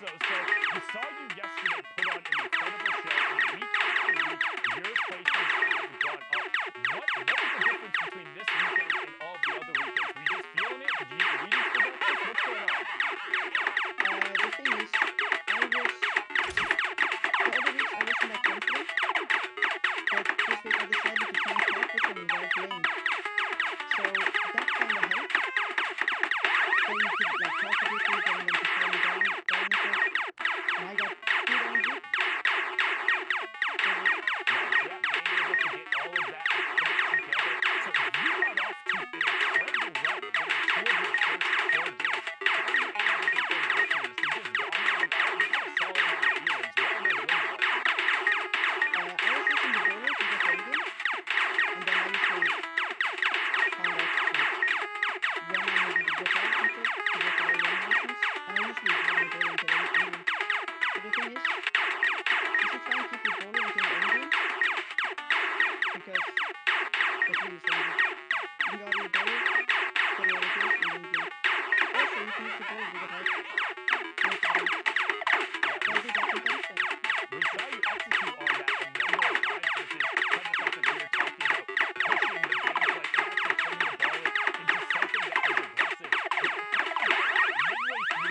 so. So we saw you yesterday put on an incredible show. And week after week, your placements have gone up. What is the difference between this weekend and all the other weekends? Were you just feeling it? Did you get readings for that? What's going on? The thing is, for other weeks I wasn't that confident, but this week I decided to try and talk with them while playing. So that kind of helped. So you could like talk to people, getting them to calm me down and stuff. And I got good energy. Being able to get all of that and put it together. So you got off to an incredible run winning 2 of your first 4 games. How were you able to get those victories? You just dominated out. You got a solid amount of feelings. What are those wins like? I was using the bowler to get early game, and then I usually find out like when I needed to get out and stuff to get the lane motions, and I usually have my bowler until end game. So the thing is, you should try and keep your bowler until end game, because that's really strange. You got your bowler, get a lot of kills, and then game. Also, you can use the bowler to get out. No problem. So I do that sometimes, so. We saw you execute on that a number of times, which is kind of something we were talking about, pushing the gameplay and actually turning the ball into something that is aggressive. Midway through, you looked at the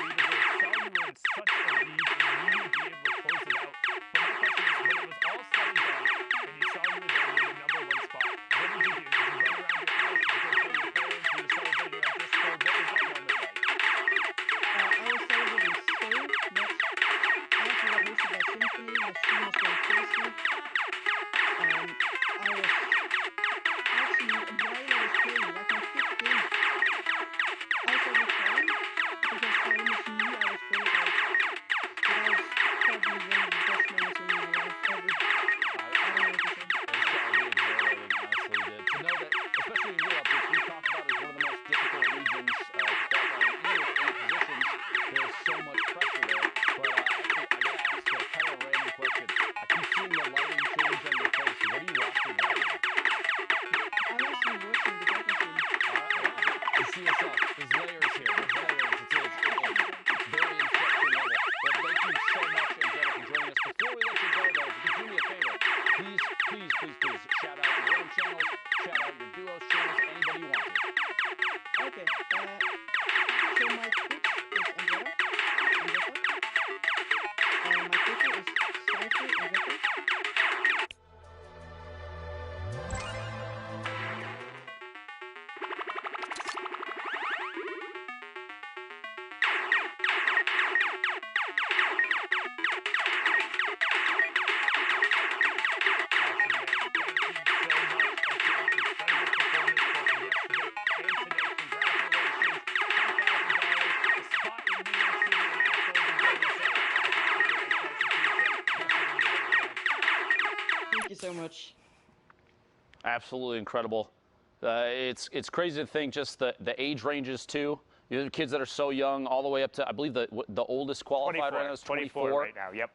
leaderboard, saw you were in such a lead, and you knew you'd be able to close it out. But my question is, when it was all said and done, and you saw you were there in the #1 spot, what did you do? Did you run around your house? Did you go tell your parents? Were you celebrating on Discord? What was that moment like? I was celebrating so much. I actually got hosted by Symphony, the stream was going crazy. I was actually, while I was playing, like my 5th game, I started crying because I almost knew I was qualified. But that was probably one of the best moments in my life ever. I don't know what to say. It's gotta be exhilarating, honestly, to know that, especially in Europe, which we talked about as one of the most difficult regions to qualify in, even with 8 positions, there's so much pressure there. But actually, I gotta ask a kind of a random question. I keep seeing the lighting change on your face. What are you watching right now? I'm actually watching the Dota stream. You see yourself. There's layers here. There's layers. It's very interesting level. But thank you so much, Angela, for joining us. Before we let you go, though, if you could do me a favor, please shout out your own channels, shout out your duo's channels, anybody you want to. Okay, so my Twitch is Angela, my Twitter is Cypher Angela. Thank you so much. Absolutely incredible. It's crazy to think just the age ranges too. You know, the kids that are so young, all the way up to, I believe the oldest qualified right now is 24 right now. Yep.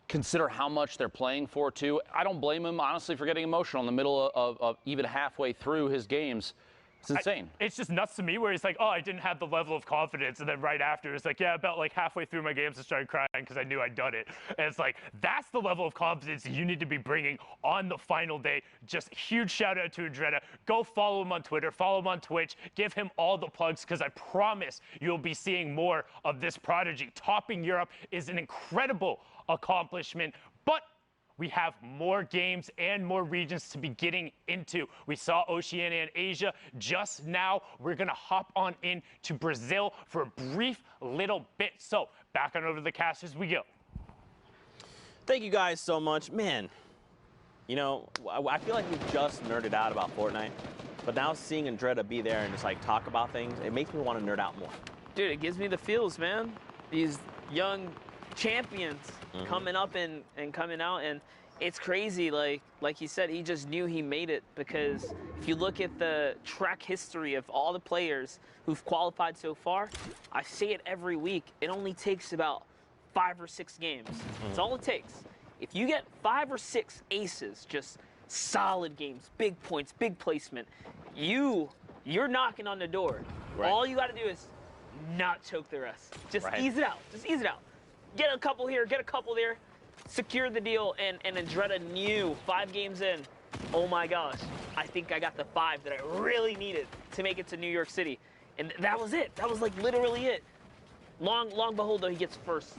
Consider how much they're playing for too. I don't blame him honestly for getting emotional in the middle of even halfway through his games. It's insane. It's just nuts to me where he's like, oh, I didn't have the level of confidence. And then right after, it's like, yeah, about like halfway through my games, I started crying because I knew I'd done it. And it's like, that's the level of confidence you need to be bringing on the final day. Just huge shout out to Andretta. Go follow him on Twitter, follow him on Twitch, give him all the plugs because I promise you'll be seeing more of this prodigy. Topping Europe is an incredible accomplishment, but we have more games and more regions to be getting into. We saw Oceania and Asia just now. We're going to hop on in to Brazil for a brief little bit. So back on over to the cast as we go. Thank you guys so much. Man, you know, I feel like we've just nerded out about Fortnite, but now seeing Andretta be there and just like talk about things, it makes me want to nerd out more. Dude, it gives me the feels, man. These young champions coming up and coming out, and it's crazy. Like he said, he just knew he made it, because if you look at the track history of all the players who've qualified so far, I say it every week, it only takes about 5 or 6 games. That's all it takes. If you get 5 or 6 aces, just solid games, big points, big placement, you're knocking on the door. Right. All you got to do is not choke the rest. Just Right. ease it out. Just ease it out. Get a couple here, get a couple there, secure the deal, and Andretta knew 5 games in, oh my gosh, I think I got the 5 that I really needed to make it to New York City. And that was it. That was like literally it. Long behold, though, he gets first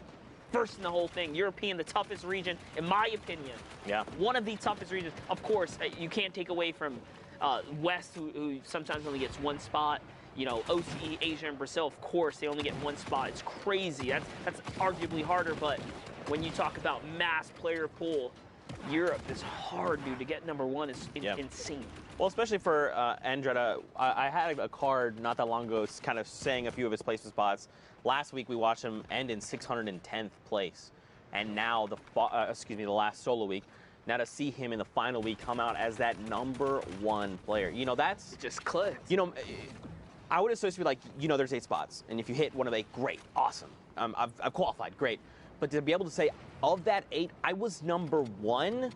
in the whole thing. European, the toughest region, in my opinion. Yeah. One of the toughest regions. Of course, you can't take away from West, who sometimes only gets 1 spot. You know, OCE, Asia, and Brazil, of course, they only get 1 spot. It's crazy. That's arguably harder, but when you talk about mass player pool, Europe is hard, dude. To get #1 is insane. Well, especially for Andretta, I had a card not that long ago kind of saying a few of his placement spots. Last week, we watched him end in 610th place. And now, the last solo week, now to see him in the final week come out as that #1 player. You know, that's... It just clicked. You know, I would associate with, like, you know, there's 8 spots. And if you hit one of 8, great, awesome. I've qualified, great. But to be able to say, of that 8, I was #1,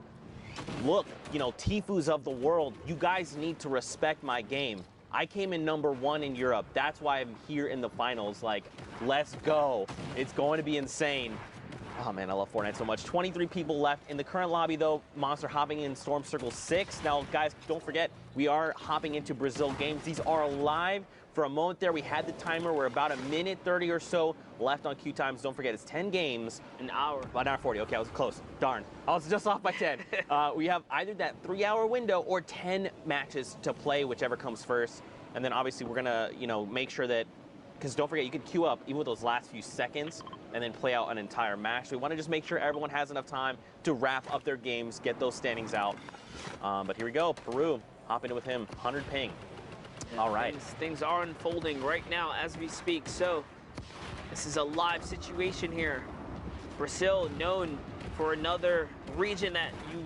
look, you know, Tifus of the world, you guys need to respect my game. I came in #1 in Europe. That's why I'm here in the finals. Like, let's go. It's going to be insane. Oh, man, I love Fortnite so much. 23 people left in the current lobby, though. Monster hopping in Storm Circle 6. Now, guys, don't forget, we are hopping into Brazil games. These are live. For a moment there, we had the timer. We're about 1:30 or so left on queue times. Don't forget, it's 10 games. An hour. About an hour 40. Okay, I was close. Darn. I was just off by 10. We have either that 3-hour window or 10 matches to play, whichever comes first. And then, obviously, we're going to, you know, make sure that, because don't forget, you can queue up even with those last few seconds and then play out an entire match. So we want to just make sure everyone has enough time to wrap up their games, get those standings out. But here we go. Peru, hopping in with him. 100 ping. All right. Things are unfolding right now as we speak. So this is a live situation here. Brazil, known for another region that you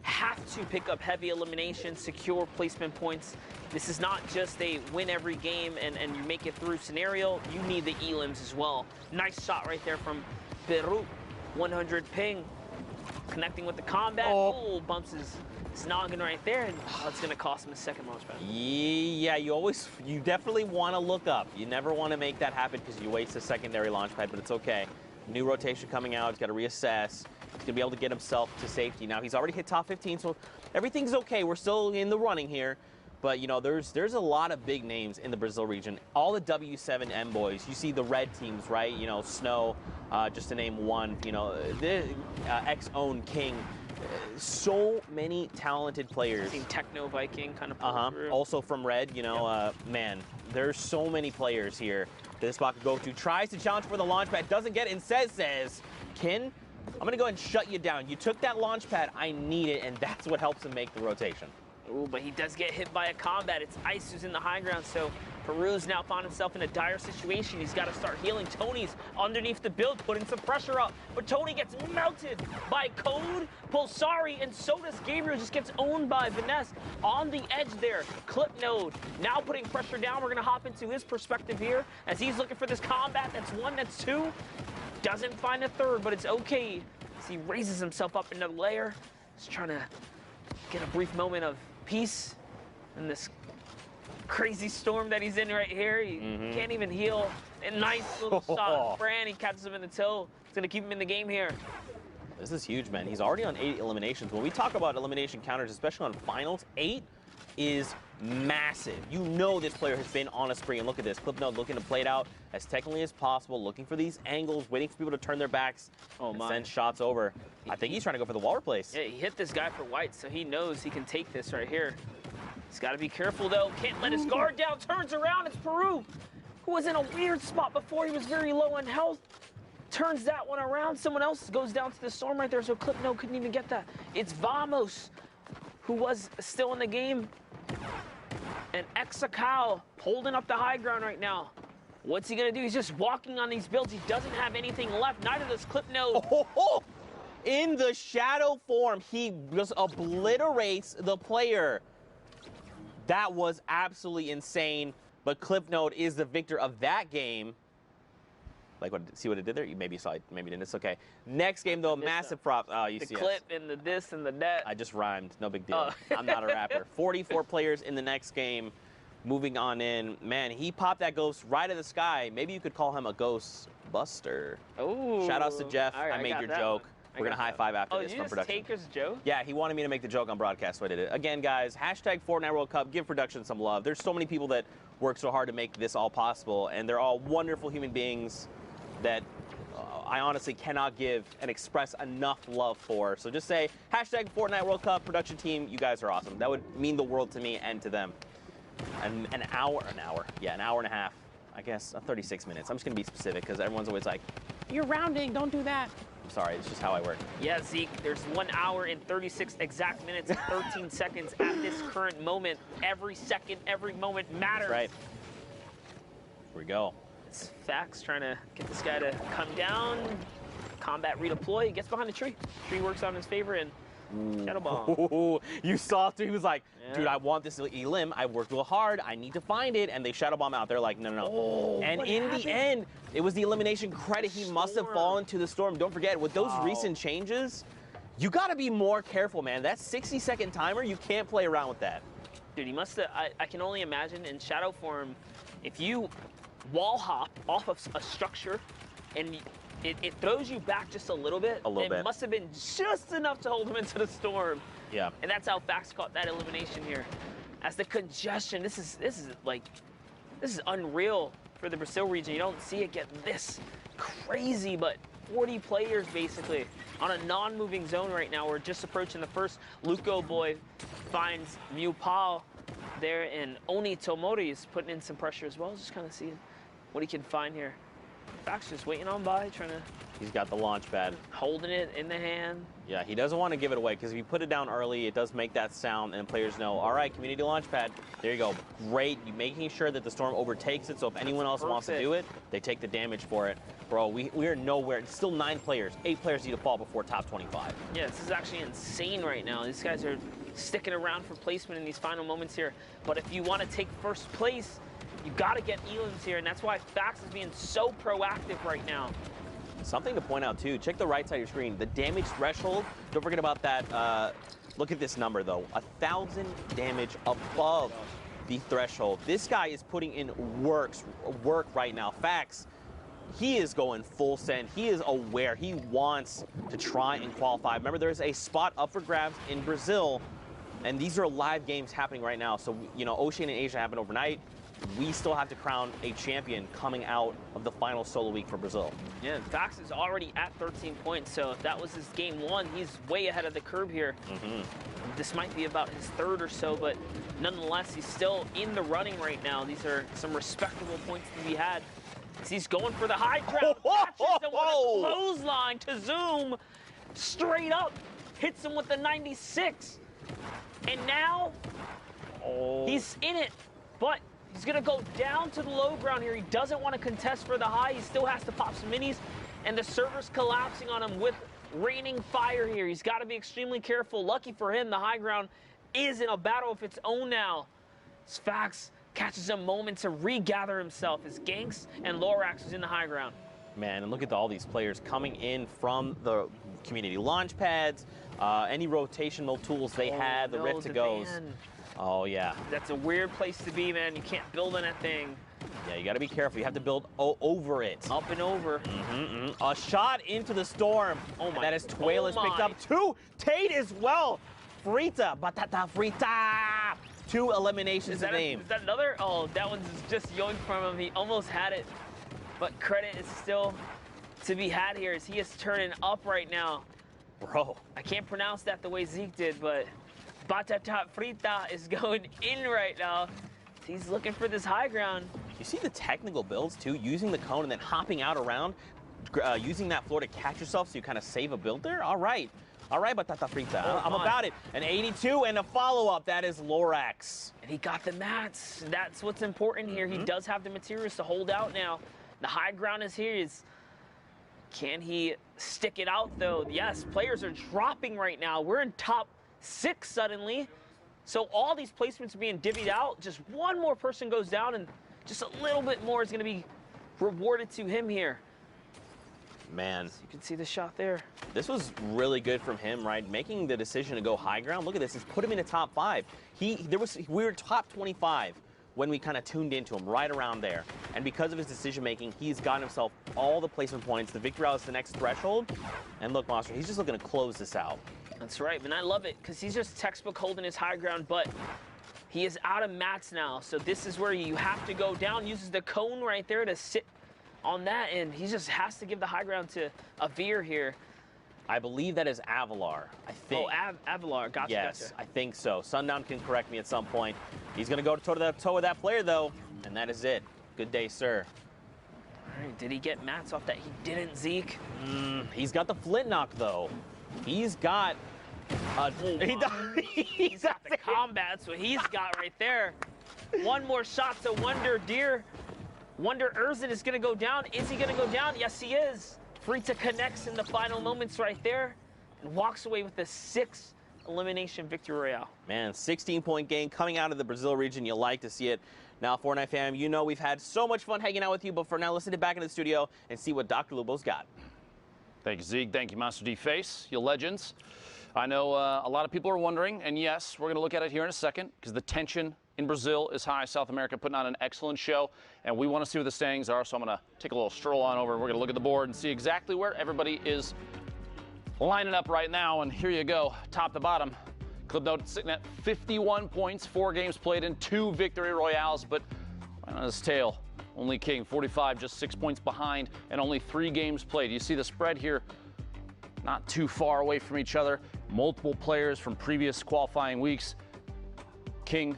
have to pick up heavy elimination, secure placement points. This is not just a win every game and you make it through scenario. You need the elims as well. Nice shot right there from Peru. 100 ping. Connecting with the combat. Oh, bumps his noggin right there, and it's going to cost him a second launch pad. Yeah, you definitely want to look up. You never want to make that happen because you waste a secondary launch pad, but it's okay. New rotation coming out. He's got to reassess. He's going to be able to get himself to safety. Now, he's already hit top 15, so everything's okay. We're still in the running here. But, you know, there's a lot of big names in the Brazil region. All the W7M boys. You see the red teams, right? You know, Snow, just to name one. You know, the X-Own King. So many talented players. I've seen Techno Viking kind of pull through. Also from red, you know, man, there's so many players here that this spot could go to. Tries to challenge for the launch pad, doesn't get it, and says, Kin, I'm going to go ahead and shut you down. You took that launch pad, I need it, and that's what helps him make the rotation. Ooh, but he does get hit by a combat. It's Ice who's in the high ground, so Peru's now found himself in a dire situation. He's got to start healing. Tony's underneath the build, putting some pressure up, but Tony gets melted by Code, Pulsari, and so does Gabriel. Just gets owned by Vanessa on the edge there. Clip Node now putting pressure down. We're going to hop into his perspective here as he's looking for this combat. That's 1, that's 2. Doesn't find a 3rd, but it's okay as he raises himself up into the layer. He's trying to get a brief moment of peace in this crazy storm that he's in right here. He can't even heal. A nice little shot. Fran, he catches him in the toe. It's going to keep him in the game here. This is huge, man. He's already on 8 eliminations. When we talk about elimination counters, especially on finals, 8 is massive. You know this player has been on a spree. And look at this. Clipnote looking to play it out as technically as possible, looking for these angles, waiting for people to turn their backs and send shots over. I think he's trying to go for the wall replace. Yeah, he hit this guy for white, so he knows he can take this right here. He's got to be careful, though. Can't let his guard down. Turns around. It's Peru, who was in a weird spot before. He was very low on health. Turns that one around. Someone else goes down to the storm right there, so Clipno couldn't even get that. It's Vamos, who was still in the game. And Exakao holding up the high ground right now. What's he going to do? He's just walking on these builds. He doesn't have anything left. Neither does Clipno. In the shadow form, he just obliterates the player. That was absolutely insane. But Clipnote is the victor of that game. Like, see what it did there? You maybe saw it, maybe didn't. It's okay. Next game, though, massive props. Oh, you see the clip and the this and the that. I just rhymed. No big deal. I'm not a rapper. 44 players in the next game. moving on in. Man, he popped that ghost right in the sky. Maybe you could call him a ghost buster. Oh. Shout outs to Jeff. All right, I made got your that joke. one. We're going to high five after this did you from just production. take his joke? Yeah, he wanted me to make the joke on broadcast, so I did it. Again, guys, hashtag Fortnite World Cup. Give production some love. There's so many people that work so hard to make this all possible, and they're all wonderful human beings that I honestly cannot give and express enough love for. So just say, hashtag Fortnite World Cup production team. You guys are awesome. That would mean the world to me and to them. And an hour and a half. I guess 36 minutes. I'm just going to be specific because everyone's always like, you're rounding, don't do that. I'm sorry, it's just how I work. Yeah, Zeke, there's 1 hour and 36 exact minutes and 13 seconds at this current moment. Every second, every moment matters. That's right. Here we go. It's Fax trying to get this guy to come down. Combat redeploy. He gets behind the tree. Tree works out in his favor and shadow bomb. Ooh, you saw too. He was like, Yeah. dude, I want this elim. I worked real hard. I need to find it. And they shadow bomb out. They're like, no, no, no. Oh, and what in happened? the end, it was the elimination credit. He must have Storm. fallen to the storm. Don't forget, with those Wow. recent changes, you got to be more careful, man. That 60-second timer, you can't play around with that. Dude, he must have. I can only imagine in shadow form, if you wall hop off of a structure and it throws you back just a little bit. A little it bit. must have been just enough to hold him into the storm. Yeah. And that's how Fax caught that elimination here. As the congestion, this is unreal for the Brazil region. You don't see it get this crazy, but 40 players basically on a non-moving zone right now. We're just approaching the first. Luco boy finds Mew Pao there, and Oni Tomori is putting in some pressure as well. Just kind of seeing what he can find here. Fax just waiting on by, trying to He's got the launch pad. holding it in the hand. Yeah, he doesn't want to give it away because if you put it down early, it does make that sound and players know, all right, community launch pad. There you go. Great. You're making sure that the storm overtakes it, so if anyone else wants to do it, they take the damage for it. Bro, we are nowhere. It's still 9 players. 8 players need to fall before top 25. Yeah, this is actually insane right now. These guys are sticking around for placement in these final moments here. But if you want to take first place, you got to get elims here, and that's why Fax is being so proactive right now. Something to point out, too. Check the right side of your screen. The damage threshold, don't forget about that. Look at this number, though. 1,000 damage above the threshold. This guy is putting in work right now. Fax, he is going full send. He is aware. He wants to try and qualify. Remember, there's a spot up for grabs in Brazil, and these are live games happening right now. So, you know, Oceania and Asia happen overnight. We still have to crown a champion coming out of the final solo week for Brazil. Yeah, Fax is already at 13 points, so if that was his game 1, he's way ahead of the curve here. This might be about his 3rd or so, but nonetheless, he's still in the running right now. These are some respectable points to be had. He's going for the high ground, catches him with a clothesline to Zoom, straight up, hits him with the 96. And now, he's in it, but he's going to go down to the low ground here. He doesn't want to contest for the high. He still has to pop some minis, and the server's collapsing on him with raining fire here. He's got to be extremely careful. Lucky for him, the high ground is in a battle of its own now. Fax catches a moment to regather himself as Ganks and Lorax is in the high ground. Man, and look at all these players coming in from the community launch pads, any rotational tools they had, the Rift to goes. Man. Oh, yeah. That's a weird place to be, man. You can't build on that thing. Yeah, you got to be careful. You have to build over it. Up and over. A shot into the storm. Oh, my. That is Tuelas Oh, picked my. up 2. Tate as well. Frita, batata frita. 2 eliminations Is that, to name. is that another? Oh, that one's just yoinked from him. He almost had it. But credit is still to be had here as he is turning up right now. Bro. I can't pronounce that the way Zeke did, but batata frita is going in right now. He's looking for this high ground. You see the technical builds, too? Using the cone and then hopping out around, using that floor to catch yourself so you kind of save a build there? All right. All right, batata frita. Oh, I'm my. about it. An 82 and a follow-up. That is Lorax. And he got the mats. That's what's important here. He does have the materials to hold out now. The high ground is here. Can he stick it out, though? Yes, players are dropping right now. We're in top 6 suddenly. So all these placements are being divvied out. Just one more person goes down, and just a little bit more is going to be rewarded to him here. Man, You can see the shot there. this was really good from him, right? Making the decision to go high ground. Look at this. It's put him in the top 5. We were top 25 when we kind of tuned into him, right around there. And because of his decision making, he's gotten himself all the placement points. The victory route is the next threshold. And look, Monster, he's just looking to close this out. That's right, and I love it because he's just textbook holding his high ground, but he is out of mats now. So this is where you have to go down, uses the cone right there to sit on that, and he just has to give the high ground to a Veer here. I believe that is Avalar, I think. Oh, Avalar, gotcha, Yes, gotcha. I think so. Sundown can correct me at some point. He's going to go toe-to-toe with that player, though, and that is it. Good day, sir. All right, did he get mats off that? He didn't, Zeke. He's got the flint knock, though. He's got... He's got the combat. That's what he's got right there. One more shot to Wonder Urzen is going to go down. Is he going to go down? Yes, he is. Frita connects in the final moments right there and walks away with a 6 elimination victory royale. Man, 16-point game coming out of the Brazil region. You like to see it. Now, Fortnite fam, you know we've had so much fun hanging out with you, but for now, let's sit back in the studio and see what Dr. Lubo's got. Thank you, Zeke. Thank you, Master D Face, you legends. I know a lot of people are wondering, and yes, we're going to look at it here in a second because the tension in Brazil is high. South America putting on an excellent show, and we want to see what the standings are, so I'm going to take a little stroll on over. We're going to look at the board and see exactly where everybody is lining up right now, and here you go, top to bottom. Club Note sitting at 51 points, 4 games played and 2 victory royales, but right on his tail, only King, 45, just 6 points behind, and only 3 games played. You see the spread here, not too far away from each other. Multiple players from previous qualifying weeks. King,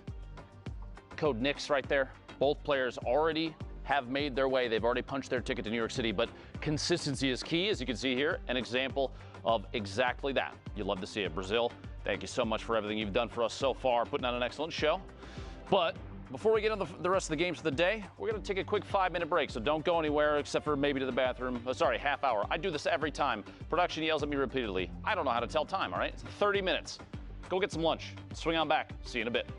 Code Nix right there. Both players already have made their way. They've already punched their ticket to New York City, but consistency is key, as you can see here, an example of exactly that. You'd love to see it. Brazil, thank you so much for everything you've done for us so far, putting on an excellent show. But before we get into the rest of the games of the day, we're going to take a quick 5-minute break, so don't go anywhere except for maybe to the bathroom. Oh, sorry, half hour. I do this every time. Production yells at me repeatedly. I don't know how to tell time, all right? It's 30 minutes. Go get some lunch. Swing on back. See you in a bit.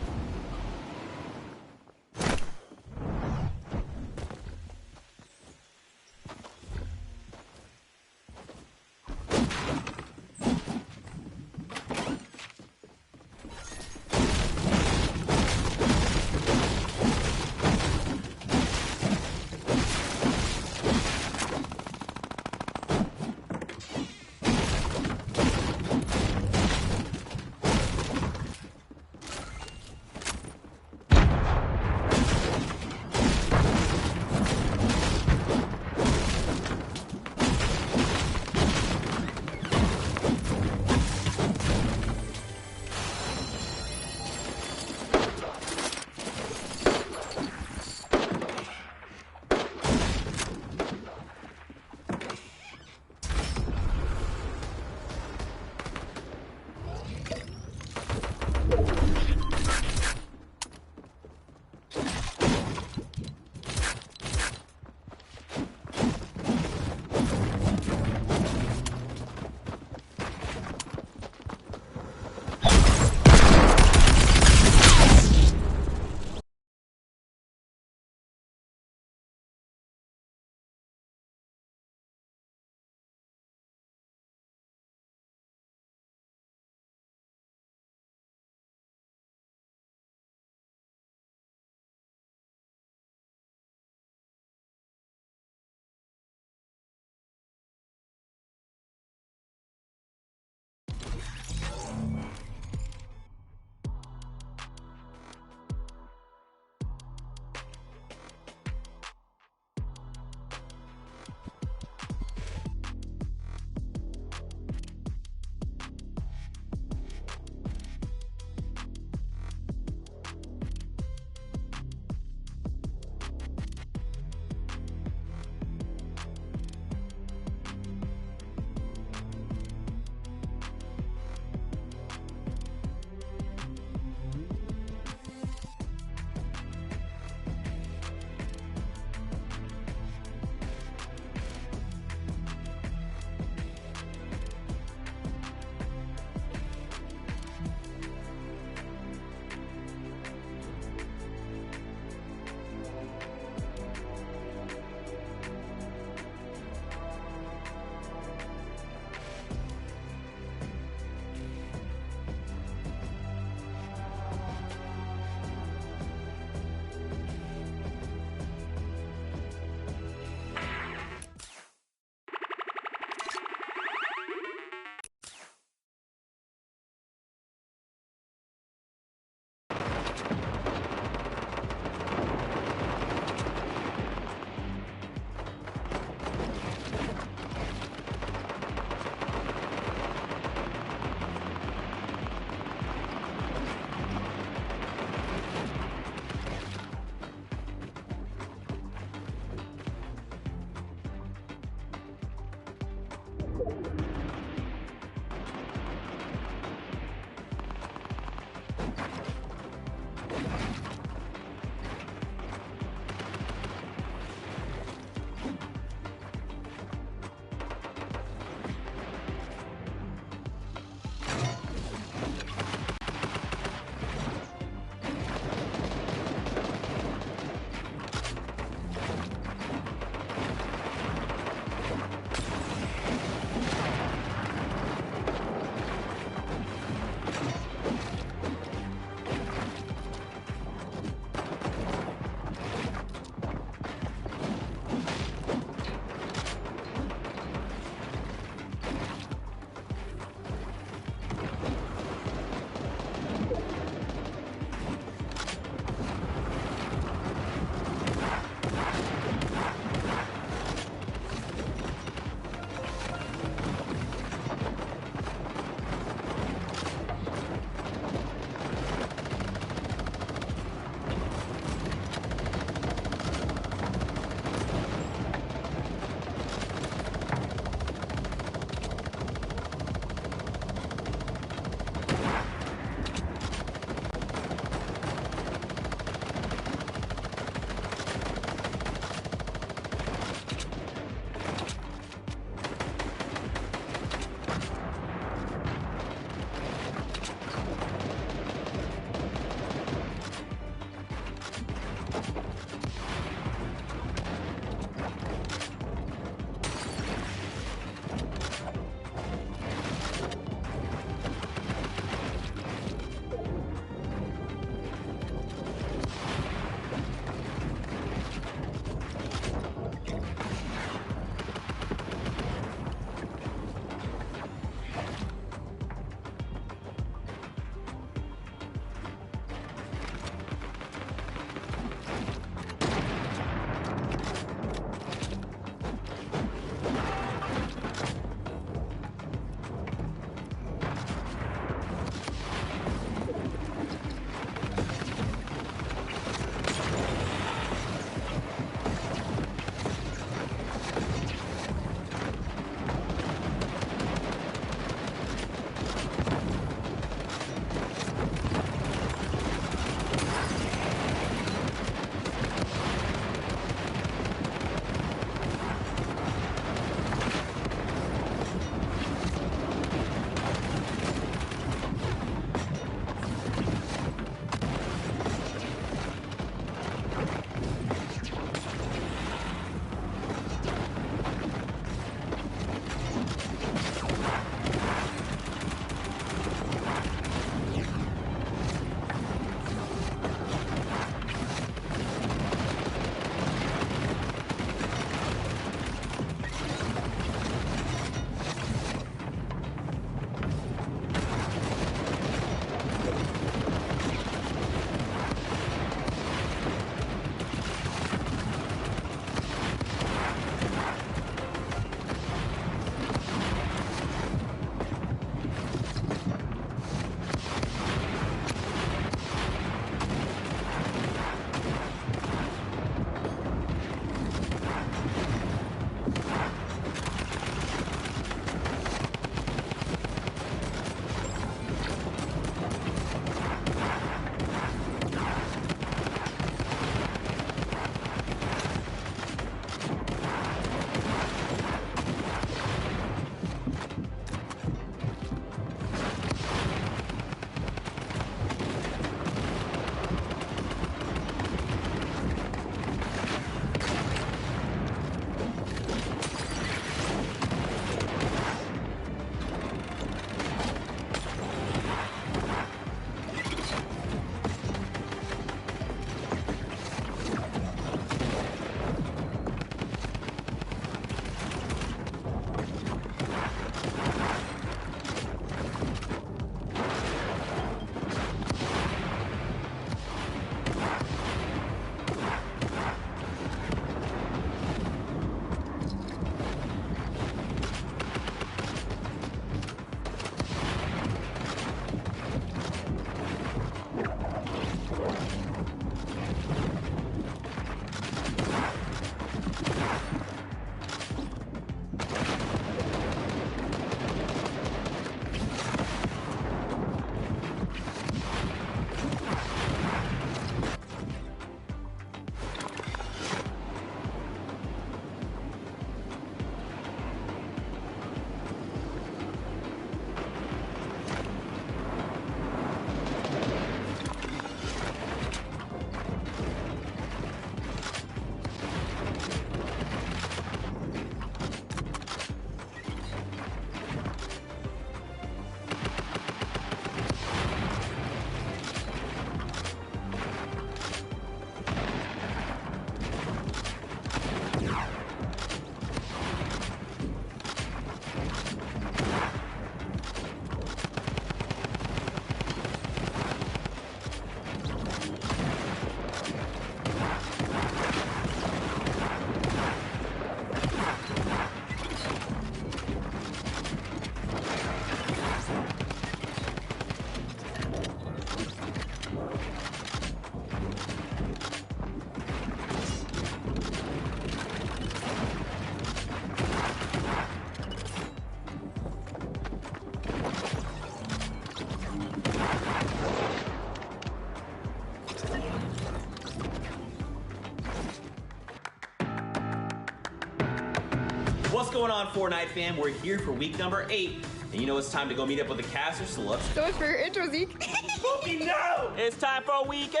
going on, Fortnite fam? We're here for week number 8. And you know it's time to go meet up with the casters, so let's... So much for your intro, Zeke. Spooky, no! It's time for weekend!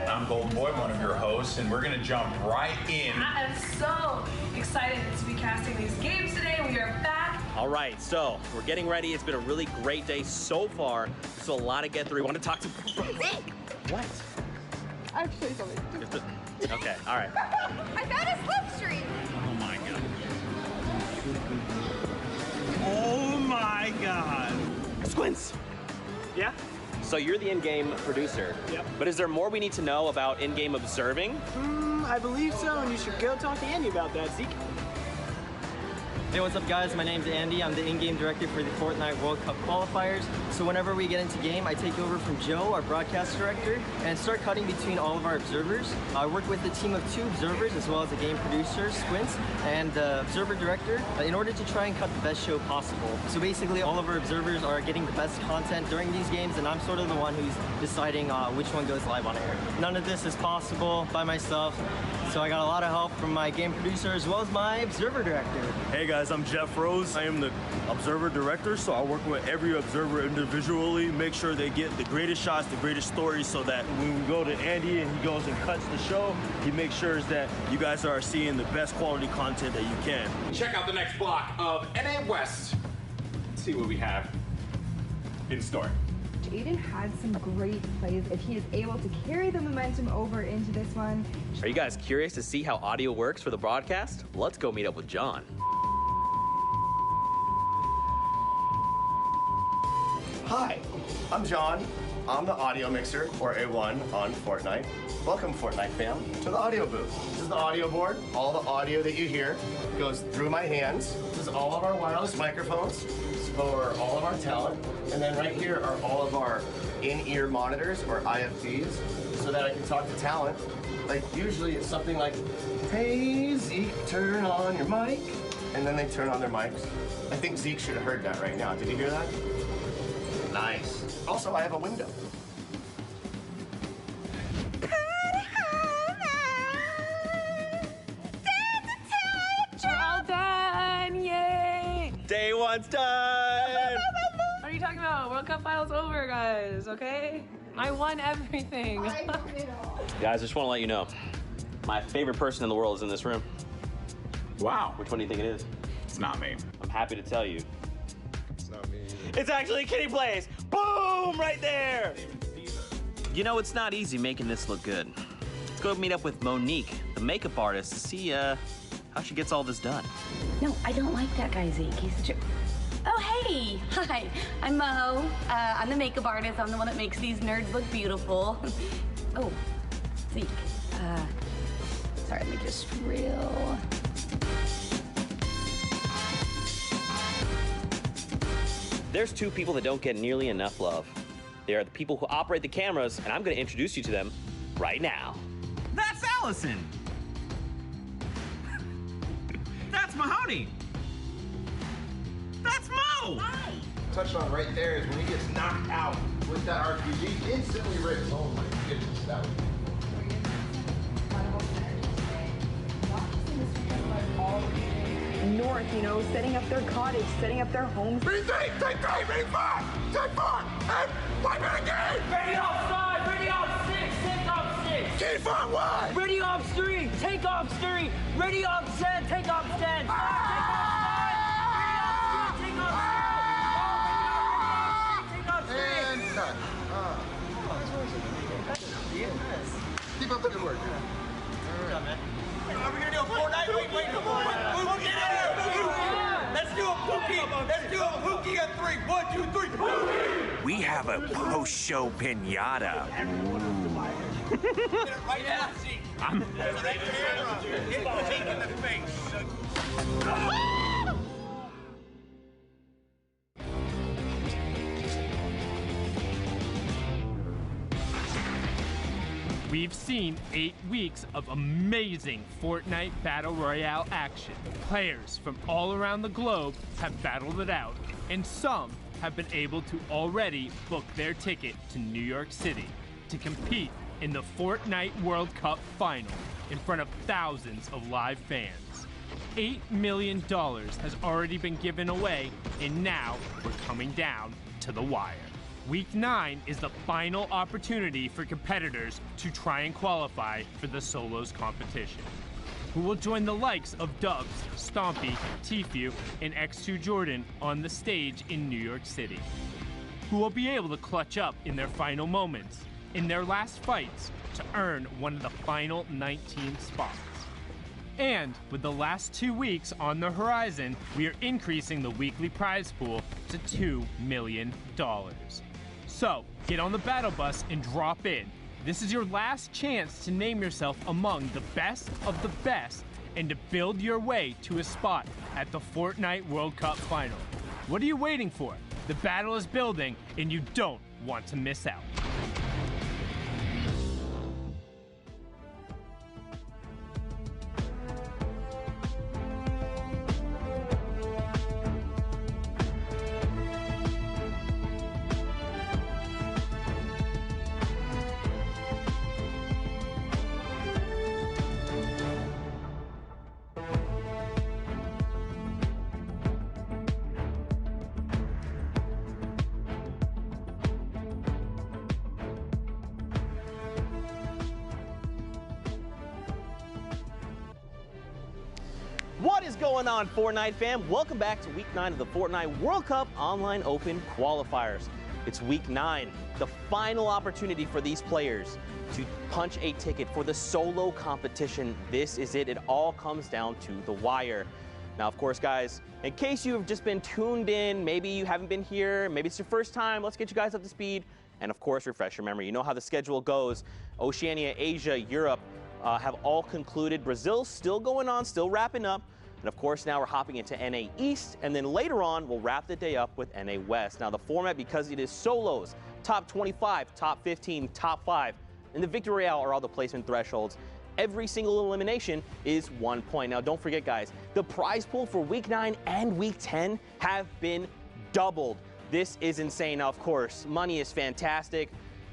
I'm Golden Boy, one of your hosts, and we're gonna jump right in. I am so excited to be casting these games today. We are back. All right, so we're getting ready. It's been a really great day so far. There's a lot to get through. We want to talk to... Zeke! What? I have to show you something. Okay, all right. I found a slipstream. Oh my god. Oh my god. Squints! Yeah? So you're the in-game producer. Yep. But is there more we need to know about in-game observing? I believe so, and you should go talk to Andy about that, Zeke. Hey, what's up guys? My name's Andy. I'm the in-game director for the Fortnite World Cup qualifiers. So whenever we get into game, I take over from Joe, our broadcast director, and start cutting between all of our observers. I work with a team of 2 observers as well as a game producer, Squints, and the observer director in order to try and cut the best show possible. So basically all of our observers are getting the best content during these games, and I'm sort of the one who's deciding which one goes live on air. None of this is possible by myself, so I got a lot of help from my game producer as well as my observer director. Hey guys, I'm Jeff Rose. I am the observer director, so I work with every observer individually, make sure they get the greatest shots, the greatest stories, so that when we go to Andy and he goes and cuts the show, he makes sure that you guys are seeing the best quality content that you can. Check out the next block of NA West. Let's see what we have in store. Aiden had some great plays. If he is able to carry the momentum over into this one. Are you guys curious to see how audio works for the broadcast? Let's go meet up with John. Hi, I'm John. I'm the audio mixer, or A1, on Fortnite. Welcome, Fortnite fam, to the audio booth. This is the audio board. All the audio that you hear goes through my hands. This is all of our wireless microphones for all of our talent. And then right here are all of our in-ear monitors, or IFTs, so that I can talk to talent. Like, usually it's something like, hey, Zeke, turn on your mic. And then they turn on their mics. I think Zeke should have heard that right now. Did you hear that? Nice. Also, I have a window. We're all done. Yay. Day 1's done! What are you talking about? World Cup finals over, guys, okay? I won everything. Guys, I just want to let you know, my favorite person in the world is in this room. Wow. Which one do you think it is? It's not me. I'm happy to tell you. It's not me. It's actually Kitty Plays! Boom! Right there! You know, it's not easy making this look good. Let's go meet up with Monique, the makeup artist, to see how she gets all this done. No, I don't like that guy, Zeke. He's such a... Oh, hey! Hi, I'm Mo. I'm the makeup artist. I'm the one that makes these nerds look beautiful. Oh, Zeke. Sorry, let me just reel. There's 2 people that don't get nearly enough love. They are the people who operate the cameras, and I'm going to introduce you to them right now. That's Allison. That's Mahoney. That's Mo. Hi. Touched on right there is when he gets knocked out with that RPG, instantly rips. Oh my goodness, that was. North, you know, setting up their cottage, setting up their homes. Take 3, take 5, take 4, and 1 minute game! Ready off 5, ready off 6, take off 6. Keep on 1! Ready off 3, take off 3. Ready off 10, take off 10. Take off 5, ready off 3, take off 3. And done. Keep up the good work. Good job, man. Are we gonna do a Fortnite? Wait, come on. We'll get it. Let's do a Pookie. Let's do a Pookie at 3. 1, 2, 3. Pookie. We have a post-show pinata. Right now, see. I'm right camera. Hit Pookie in the face. We've seen 8 weeks of amazing Fortnite Battle Royale action. Players from all around the globe have battled it out, and some have been able to already book their ticket to New York City to compete in the Fortnite World Cup final in front of thousands of live fans. $8 million has already been given away, and now we're coming down to the wire. Week 9 is the final opportunity for competitors to try and qualify for the solos competition, who will join the likes of Dubs, Stompy, Tfue, and X2 Jordan on the stage in New York City, who will be able to clutch up in their final moments, in their last fights, to earn one of the final 19 spots. And with the last 2 weeks on the horizon, we are increasing the weekly prize pool to $2 million. So, get on the battle bus and drop in. This is your last chance to name yourself among the best of the best and to build your way to a spot at the Fortnite World Cup final. What are you waiting for? The battle is building, and you don't want to miss out. What is going on, Fortnite fam? Welcome back to Week 9 of the Fortnite World Cup Online Open Qualifiers. It's Week 9, the final opportunity for these players to punch a ticket for the solo competition. This is it. It all comes down to the wire. Now, of course, guys, in case you have just been tuned in, maybe you haven't been here, maybe it's your first time, let's get you guys up to speed. And of course, refresh your memory. You know how the schedule goes. Oceania, Asia, Europe have all concluded. Brazil's still going on, still wrapping up. And of course, now we're hopping into NA East, and then later on, we'll wrap the day up with NA West. Now, the format, because it is solos, top 25, top 15, top 5, and the Victory Royale are all the placement thresholds. Every single elimination is 1 point. Now, don't forget, guys, the prize pool for Week 9 and Week 10 have been doubled. This is insane. Now, of course, money is fantastic,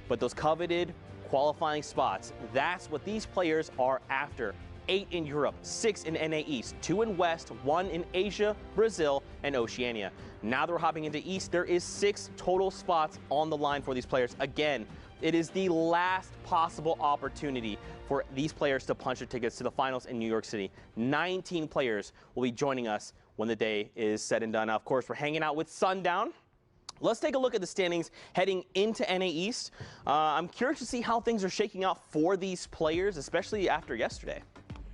but those coveted qualifying spots, that's what these players are after. 8 in Europe, 6 in NA East, 2 in West, 1 in Asia, Brazil, and Oceania. Now that we're hopping into East, there is 6 total spots on the line for these players. Again, it is the last possible opportunity for these players to punch their tickets to the finals in New York City. 19 players will be joining us when the day is said and done. Now, of course, we're hanging out with Sundown. Let's take a look at the standings heading into NA East. I'm curious to see how things are shaking out for these players, especially after yesterday.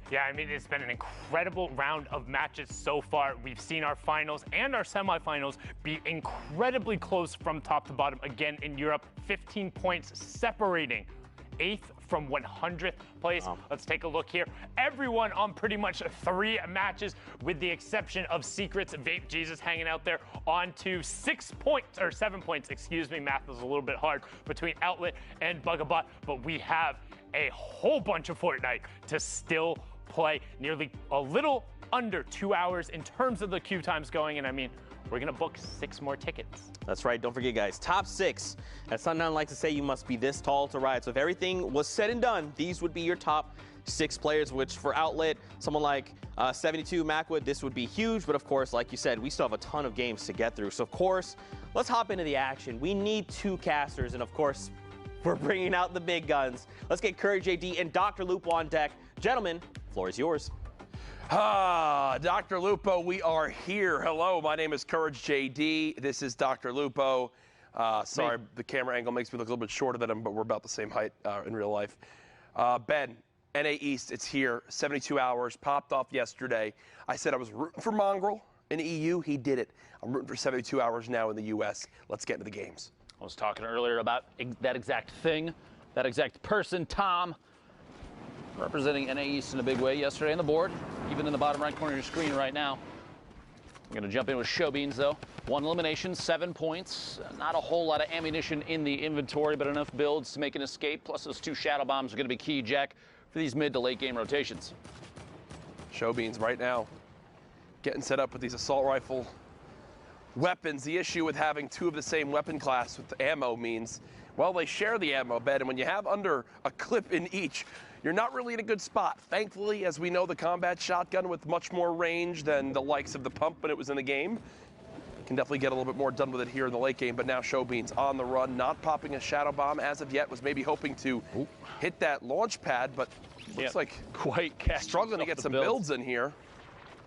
Yeah, I mean, it's been an incredible round of matches so far. We've seen our finals and our semifinals be incredibly close from top to bottom. Again, in Europe, 15 points separating 8th from 100th place. Wow. Let's take a look here. Everyone on pretty much 3 matches, with the exception of Secrets, Vape Jesus hanging out there on to 6 points, or 7 points, excuse me. Math is a little bit hard between Outlet and Bugabot, but we have a whole bunch of Fortnite to still play. Nearly a little under 2 hours in terms of the queue times going, and I mean, we're gonna book 6 more tickets. That's right, don't forget, guys, top 6. As Sundown likes to say, you must be this tall to ride. So if everything was said and done, these would be your top 6 players, which for Outlet, someone like 72 Macwood, this would be huge. But of course, like you said, we still have a ton of games to get through. So of course, let's hop into the action. We need 2 casters, and of course, we're bringing out the big guns. Let's get Courage JD and Dr. Lupo on deck. Gentlemen, floor is yours. Dr. Lupo, we are here. Hello, my name is Courage JD. This is Dr. Lupo. Sorry, the camera angle makes me look a little bit shorter than him, but we're about the same height in real life. Ben, NA East, it's here. 72 hours, popped off yesterday. I said I was rooting for Mongrel in the EU. He did it. I'm rooting for 72 hours now in the US. Let's get into the games. I was talking earlier about that exact thing, that exact person, Tom, representing NA East in a big way yesterday on the board, even in the bottom right corner of your screen right now. I'm going to jump in with Showbeans, though. 1 elimination, 7 points. Not a whole lot of ammunition in the inventory, but enough builds to make an escape. Plus, those 2 shadow bombs are going to be key, Jack, for these mid to late game rotations. Showbeans right now getting set up with these assault rifle weapons. The issue with having 2 of the same weapon class with the ammo means Well, they share the ammo bed, and when you have under a clip in each, you're not really in a good spot. Thankfully, as we know, the combat shotgun with much more range than the likes of the pump when it was in the game can definitely get a little bit more done with it here in the late game. But now Showbeans on the run, not popping a shadow bomb as of yet, was maybe hoping to hit that launch pad, but looks like quite struggling to get some builds in here.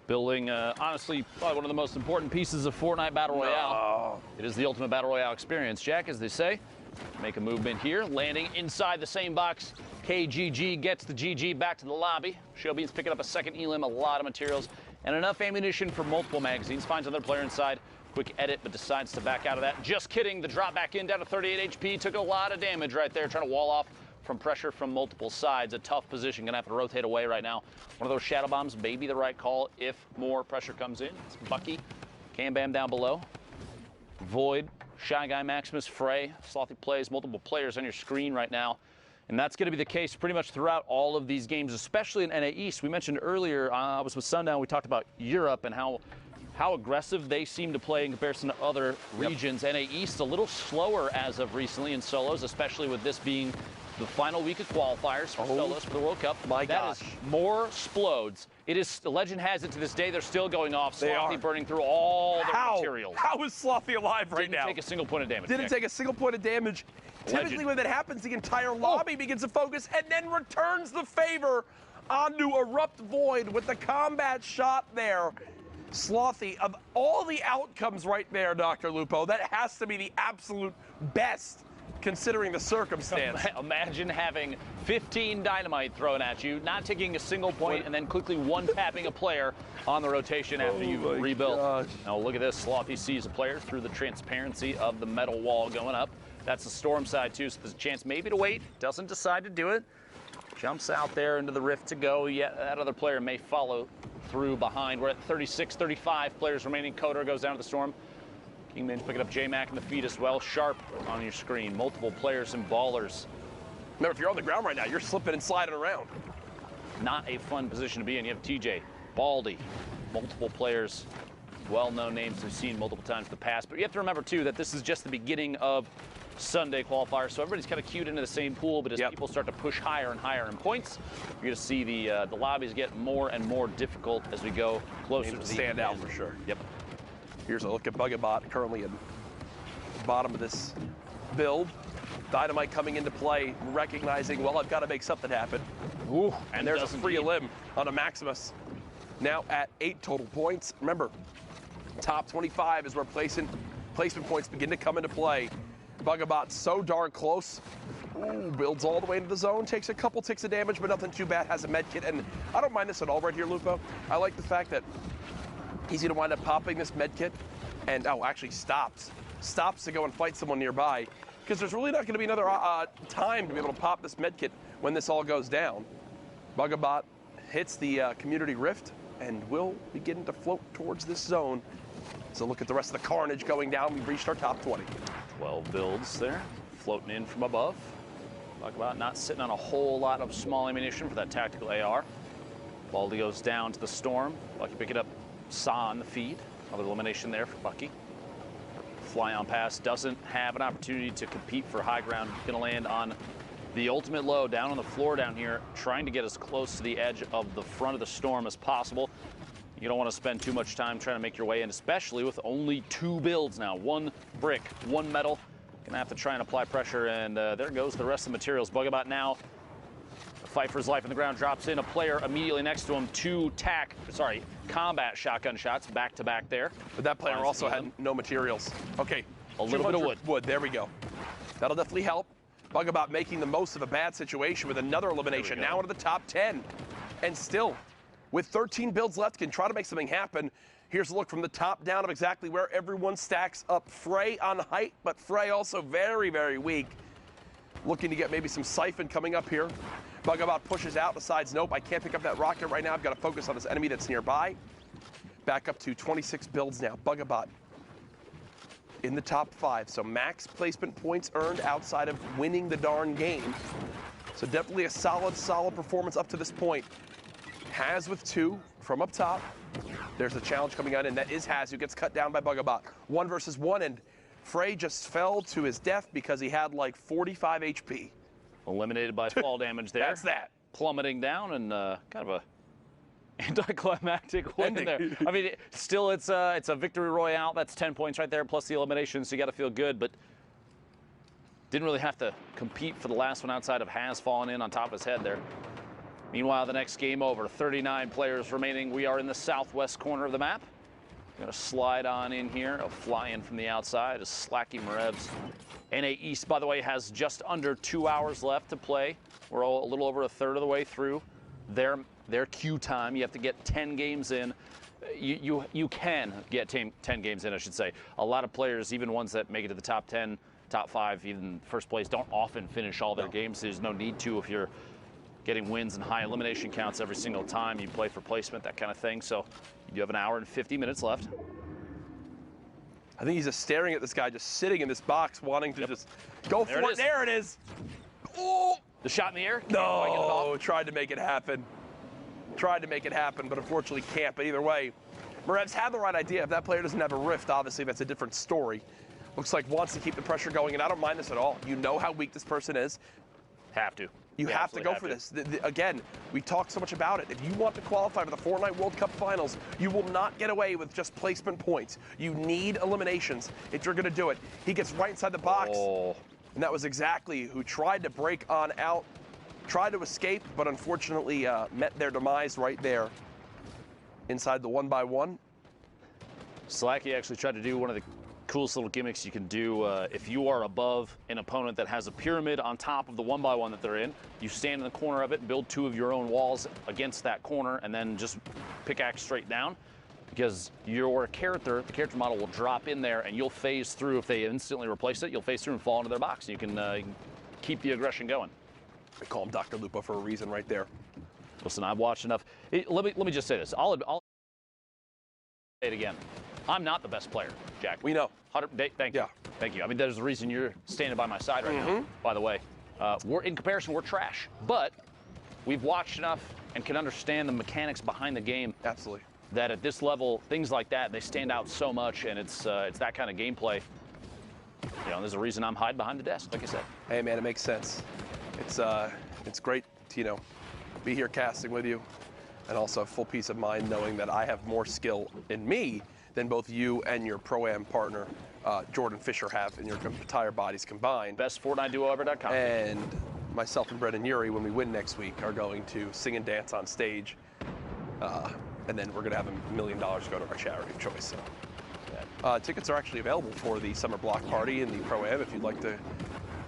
Building, honestly, probably one of the most important pieces of Fortnite Battle Royale. It is the ultimate Battle Royale experience. Jack, as they say, make a movement here, landing inside the same box. KGG gets the GG back to the lobby. Showbeans picking up a second elim, a lot of materials, and enough ammunition for multiple magazines. Finds another player inside. Quick edit, but decides to back out of that. Just kidding. The drop back in, down to 38 HP. Took a lot of damage right there, trying to wall off from pressure from multiple sides. A tough position. Gonna have to rotate away right now. One of those shadow bombs may be the right call if more pressure comes in. It's Bucky. Cam Bam down below. Void. Shy Guy, Maximus, Frey. Slothy plays, multiple players on your screen right now. And that's going to be the case pretty much throughout all of these games, especially in NA East. We mentioned earlier, I was with Sundown, we talked about Europe and how aggressive they seem to play in comparison to other regions. NA East a little slower as of recently in solos, especially with this being the final week of qualifiers for solos for the World Cup. My gosh. That is more splodes. It is, the legend has it to this day, they're still going off. Slothy burning through all their materials. How is Slothy alive right now? Didn't take a single point of damage. Didn't take a single point of damage. Typically when that happens, the entire lobby begins to focus and then returns the favor onto Erupt Void with the combat shot there. Slothy, of all the outcomes right there, Dr. Lupo, that has to be the absolute best considering the circumstance. Imagine having 15 dynamite thrown at you, not taking a single point, and then quickly one-tapping a player on the rotation after you rebuilt. Now look at this. Slothy sees a player through the transparency of the metal wall going up. That's the storm side too, so there's a chance maybe to wait. Doesn't decide to do it. Jumps out there into the rift to go. Yet that other player may follow through behind. We're at 36, 35 players remaining. Coder goes down to the storm. Kingman's picking up J-Mac in the feed as well. Sharp on your screen. Multiple players and ballers. Remember, if you're on the ground right now, you're slipping and sliding around. Not a fun position to be in. You have TJ, Baldy, multiple players, well-known names we've seen multiple times in the past. But you have to remember, too, that this is just the beginning of Sunday qualifiers, so everybody's kind of queued into the same pool, but as people start to push higher and higher in points, you're going to see the lobbies get more and more difficult as we go closer to the stand out for sure. Yep. Here's a look at Bugabot currently in the bottom of this build. Dynamite coming into play, recognizing, well, I've got to make something happen. Ooh, and there's a free limb on a Maximus. Now at 8 total points. Remember, top 25 is where placement points begin to come into play. Bugabot so darn close. Ooh, builds all the way into the zone, takes a couple ticks of damage, but nothing too bad, has a med kit. And I don't mind this at all right here, Lupo. I like the fact that he's going to wind up popping this med kit and, actually stops to go and fight someone nearby, because there's really not going to be another time to be able to pop this med kit when this all goes down. Bugabot hits the community rift and will begin to float towards this zone. So look at the rest of the carnage going down. We've reached our top 20. 12 builds there, floating in from above. Bugabot not sitting on a whole lot of small ammunition for that tactical AR. Baldy goes down to the storm. Bucky picking up Saw on the feed. Another elimination there for Bucky. Fly on pass doesn't have an opportunity to compete for high ground. Gonna land on the ultimate low down on the floor down here, trying to get as close to the edge of the front of the storm as possible. You don't want to spend too much time trying to make your way in, especially with only 2 builds now. 1 brick, 1 metal. Gonna have to try and apply pressure, and there goes the rest of the materials. Bugabot now, fight for his life on the ground, drops in a player immediately next to him. 2 combat shotgun shots back to back there. But that player also had no materials. Okay, a little bit of wood. There we go. That'll definitely help. Bugabot making the most of a bad situation with another elimination. Now into the top 10. And still, with 13 builds left, can try to make something happen. Here's a look from the top down of exactly where everyone stacks up. Frey on height, but Frey also very, very weak. Looking to get maybe some siphon coming up here. Bugabot pushes out, decides, nope, I can't pick up that rocket right now. I've got to focus on this enemy that's nearby. Back up to 26 builds now. Bugabot in the top 5. So max placement points earned outside of winning the darn game. So definitely a solid performance up to this point. Haz with 2 from up top. There's a challenge coming on, and that is Haz, who gets cut down by Bugabot. 1 versus 1, and Frey just fell to his death because he had like 45 HP. Eliminated by fall damage there. That's that. Plummeting down and kind of a anticlimactic win there. I mean, still, it's a victory royale. That's 10 points right there, plus the elimination, so you got to feel good. But didn't really have to compete for the last one outside of Has falling in on top of his head there. Meanwhile, the next game over, 39 players remaining. We are in the southwest corner of the map. Going to slide on in here. A fly in from the outside is Slacky Marevs. NA East, by the way, has just under 2 hours left to play. We're a little over a third of the way through their queue time. You have to get 10 games in. You can get 10 games in, I should say. A lot of players, even ones that make it to the top 10, top 5, even first place, don't often finish all their games. There's no need to if you're getting wins and high elimination counts every single time you play for placement, that kind of thing. So you do have an hour and 50 minutes left. I think he's just staring at this guy just sitting in this box wanting to just go for it. There it is. Oh! The shot in the air? No, tried to make it happen. Tried to make it happen, but unfortunately can't. But either way, Marevs had the right idea. If that player doesn't have a rift, obviously that's a different story. Looks like wants to keep the pressure going, and I don't mind this at all. You know how weak this person is. Have to. You have to go for this. Again, we talked so much about it. If you want to qualify for the Fortnite World Cup Finals, you will not get away with just placement points. You need eliminations if you're going to do it. He gets right inside the box, and that was exactly who tried to break on out, tried to escape, but unfortunately met their demise right there inside the 1x1. Slacky actually tried to do one of the coolest little gimmicks you can do. If you are above an opponent that has a pyramid on top of the 1x1 that they're in, you stand in the corner of it, build 2 of your own walls against that corner, and then just pickaxe straight down. Because your character, the character model will drop in there, and you'll phase through. If they instantly replace it, you'll phase through and fall into their box. You can keep the aggression going. We call him Dr. Lupo for a reason right there. Listen, I've watched enough. Let me just say this. I'll say it again. I'm not the best player, Jack. We know. Thank you. Thank you. I mean, there's a reason you're standing by my side right now, by the way. In comparison, we're trash. But we've watched enough and can understand the mechanics behind the game. Absolutely. That at this level, things like that, they stand out so much, and it's that kind of gameplay. You know, there's a reason I'm hiding behind the desk, like I said. Hey, man, it makes sense. It's great to, be here casting with you, and also full peace of mind knowing that I have more skill in me than both you and your Pro-Am partner, Jordan Fisher, have in your entire bodies combined. Best FortniteDuoEver.com. And myself and Brendan Urie, when we win next week, are going to sing and dance on stage. And then we're going to have $1 million go to our charity of choice. So. Tickets are actually available for the summer block party and the Pro-Am if you'd like to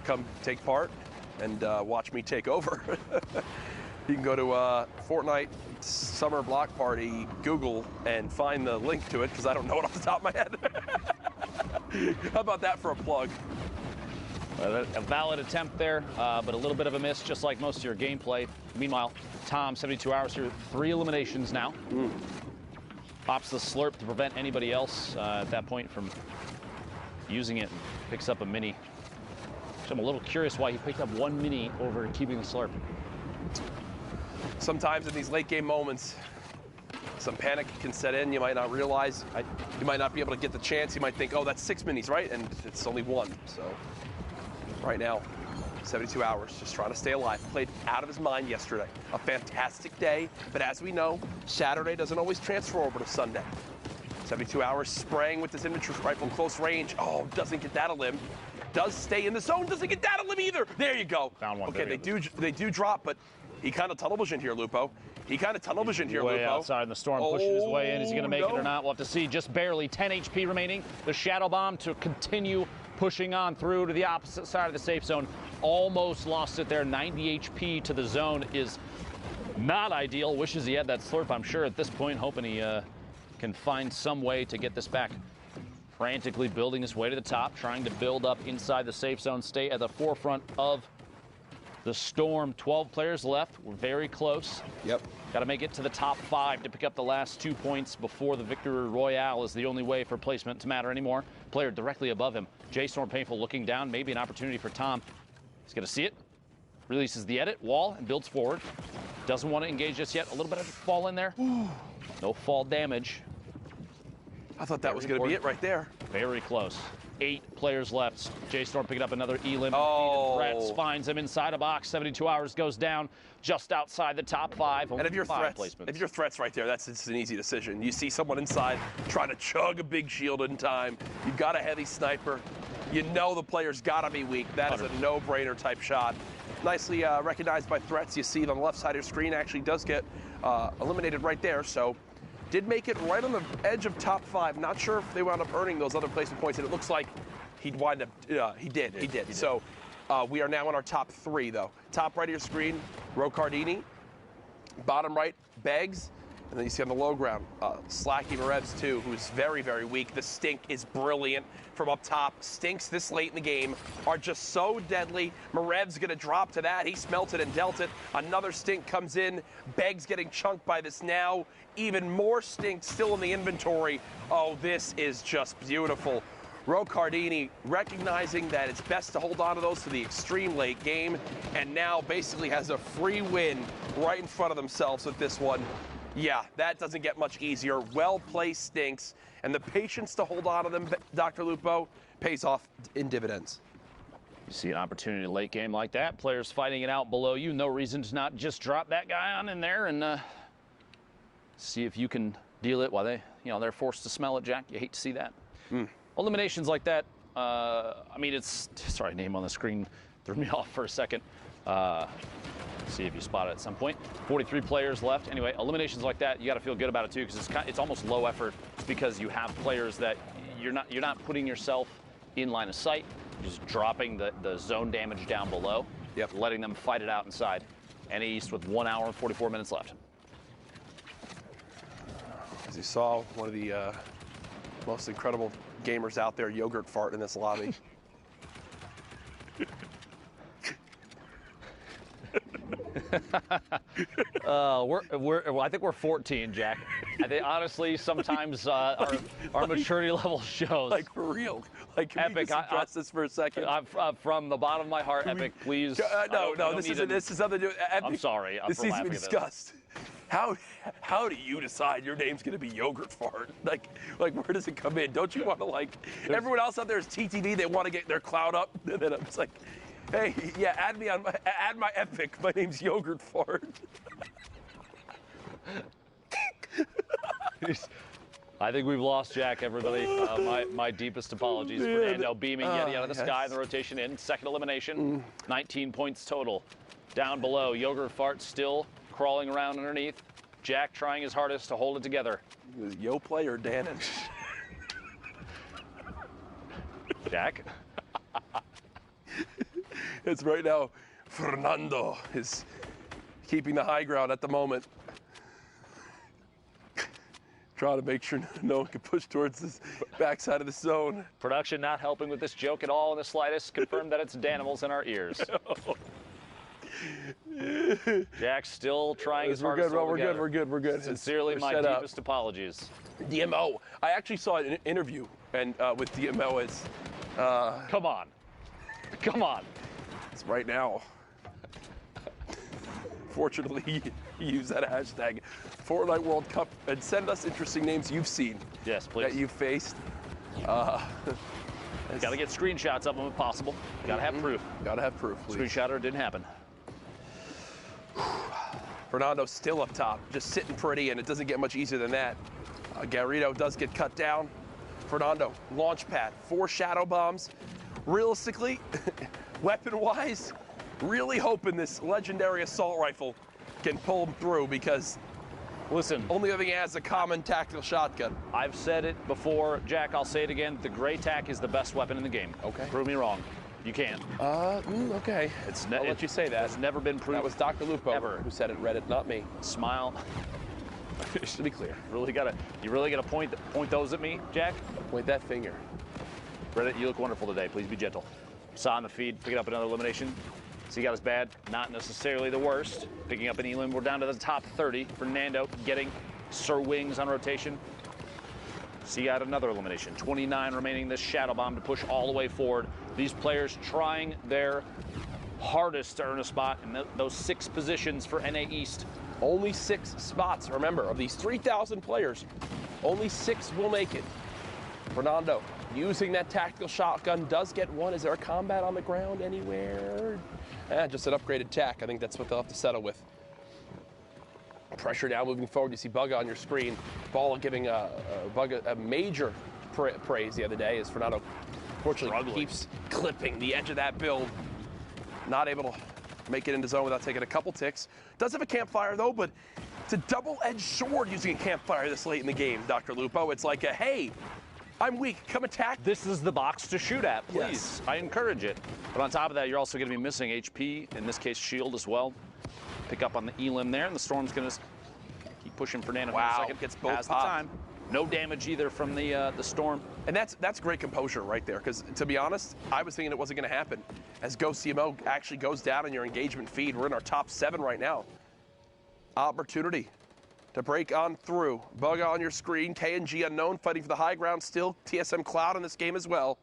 come take part and watch me take over. You can go to Fortnite Summer Block Party, Google, and find the link to it, because I don't know it off the top of my head. How about that for a plug? A valid attempt there, but a little bit of a miss, just like most of your gameplay. Meanwhile, Tom, 72 hours here, 3 eliminations now. Pops the slurp to prevent anybody else at that point from using it, and picks up a mini. So I'm a little curious why he picked up 1 mini over keeping the slurp. Sometimes in these late game moments, some panic can set in. You might not realize. You might not be able to get the chance. You might think, oh, that's 6 minis, right? And it's only 1. So right now, 72 hours, just trying to stay alive. Played out of his mind yesterday. A fantastic day, but as we know, Saturday doesn't always transfer over to Sunday. 72 hours spraying with this infantry rifle close range. Oh, doesn't get that a limb. Does stay in the zone, doesn't get that a limb either. There you go. Found one. Okay, they do drop, but he kind of tunnel visioned here, Lupo. He kind of tunnel visioned here, Way Lupo. outside in the storm, pushing his way in. Is he going to make it or not? We'll have to see. Just barely 10 HP remaining. The Shadow Bomb to continue pushing on through to the opposite side of the safe zone. Almost lost it there. 90 HP to the zone is not ideal. Wishes he had that slurp, I'm sure, at this point, hoping he can find some way to get this back. Frantically building his way to the top, trying to build up inside the safe zone, stay at the forefront of the storm. 12 players left. We're very close. Yep. Got to make it to the top 5 to pick up the last 2 points before the victory royale is the only way for placement to matter anymore. Player directly above him. J Storm Painful looking down. Maybe an opportunity for Tom. He's going to see it. Releases the edit wall and builds forward. Doesn't want to engage just yet. A little bit of fall in there. No fall damage. I thought that was going to be it right there. Very close. 8 players left. J-Storm picking up another elim. Oh. Threats finds him inside a box. 72 hours goes down just outside the top 5. And if you're five threats, placements. if you're threats right there, it's an easy decision. You see someone inside trying to chug a big shield in time. You've got a heavy sniper. You know the player's got to be weak. That is a no-brainer type shot. Nicely recognized by threats. You see it on the left side of your screen. Actually does get eliminated right there. So did make it right on the edge of top 5. Not sure if they wound up earning those other placement points. And it looks like he'd wind up. He did. So we are now in our top 3 though. Top right of your screen, Rocardini. Bottom right, Beggs. And then you see on the low ground, Slacky Marevs too, who's very, very weak. The stink is brilliant from up top. Stinks this late in the game are just so deadly. Marev's gonna drop to that. He smelt it and dealt it. Another stink comes in. Beggs getting chunked by this now. Even more stink still in the inventory. Oh, this is just beautiful. Rocardini recognizing that it's best to hold on to those to the extreme late game, and now basically has a free win right in front of themselves with this one. Yeah, that doesn't get much easier. Well-placed stinks, and the patience to hold on to them, Dr. Lupo, pays off in dividends. You see an opportunity late game like that, players fighting it out below you. No reason to not just drop that guy on in there and see if you can deal it while they're forced to smell it, Jack. You hate to see that. Eliminations like that, I mean, sorry, name on the screen threw me off for a second. See if you spot it at some point. 43 players left. Anyway, eliminations like that, you got to feel good about it too, because it's almost low effort because you have players that you're not putting yourself in line of sight. You're just dropping the zone damage down below. Yep. Letting them fight it out inside. NA East with 1 hour and 44 minutes left. As you saw, one of the most incredible gamers out there, Yogurt Fart, in this lobby. I think we're 14, Jack. I think honestly, sometimes our maturity level shows. Like for real. Like can Epic. We just address this for a second? From the bottom of my heart, Epic, please. No. This is nothing to do. Epic, I'm sorry. This needs to be discussed. How do you decide your name's going to be Yogurt Fart? Like where does it come in? Don't you want to everyone else out there is TTV? They want to get their clout up. And then I'm just like, hey, yeah, add my Epic. My name's Yogurt Fart. I think we've lost Jack, everybody. My deepest apologies. Fernando beaming Yeti out of the sky in the rotation in. Second elimination, 19 points total. Down below, Yogurt Fart still crawling around underneath. Jack trying his hardest to hold it together. Yo play or Dannon? Jack? It's right now, Fernando is keeping the high ground at the moment. Trying to make sure no one can push towards this backside of the zone. Production not helping with this joke at all in the slightest. Confirmed that it's Danimals in our ears. Jack's still trying his hardest. We're good. Sincerely, my deepest apologies. DMO. I actually saw an interview and with DMO as. Come on. It's right now. Fortunately, use that hashtag Fortnite World Cup and send us interesting names you've seen. Yes, please. That you've faced. Got to get screenshots of them if possible. Got to have proof. Got to have proof, please. Screenshotter didn't happen. Fernando still up top, just sitting pretty, and it doesn't get much easier than that. Garrido does get cut down. Fernando, launch pad, 4 shadow bombs. Realistically, weapon-wise, really hoping this legendary assault rifle can pull him through because, listen, only other thing he has is a common tactical shotgun. I've said it before, Jack, I'll say it again. The Gray Tac is the best weapon in the game. Okay. Prove me wrong. You can't. Okay. I'll let you say that. It's never been proven. That was Dr. Lupo who said it, Reddit, not me. Smile. Just to be clear. You really gotta point those at me, Jack? Point that finger. Reddit, you look wonderful today. Please be gentle. Saw on the feed, picking up another elimination. So he got his bad, not necessarily the worst. Picking up an elim. We're down to the top 30. Fernando getting Sir Wings on rotation. So he got another elimination. 29 remaining. This shadow bomb to push all the way forward. These players trying their hardest to earn a spot in those 6 positions for NA East. Only 6 spots. Remember, of these 3,000 players, only 6 will make it. Fernando using that tactical shotgun, does get one. Is there a combat on the ground anywhere? Just an upgraded tack. I think that's what they'll have to settle with. Pressure now moving forward. You see Bugga on your screen. Ball giving Bugga a major praise the other day as Fernando fortunately keeps clipping the edge of that build. Not able to make it into zone without taking a couple ticks. Does have a campfire though, but it's a double-edged sword using a campfire this late in the game, Dr. Lupo. It's like a, hey, I'm weak, come attack. This is the box to shoot at, please. Yes. I encourage it. But on top of that, you're also going to be missing HP, in this case shield as well. Pick up on the elim there, and the Storm's going to keep pushing Fernando for a second. Gets both has the popped. time. No damage either from the Storm. And that's great composure right there, because to be honest, I was thinking it wasn't going to happen. As Go CMO actually goes down in your engagement feed, we're in our top 7 right now. Opportunity to break on through. Bugga on your screen, KNG unknown, fighting for the high ground still. TSM Cloud in this game as well.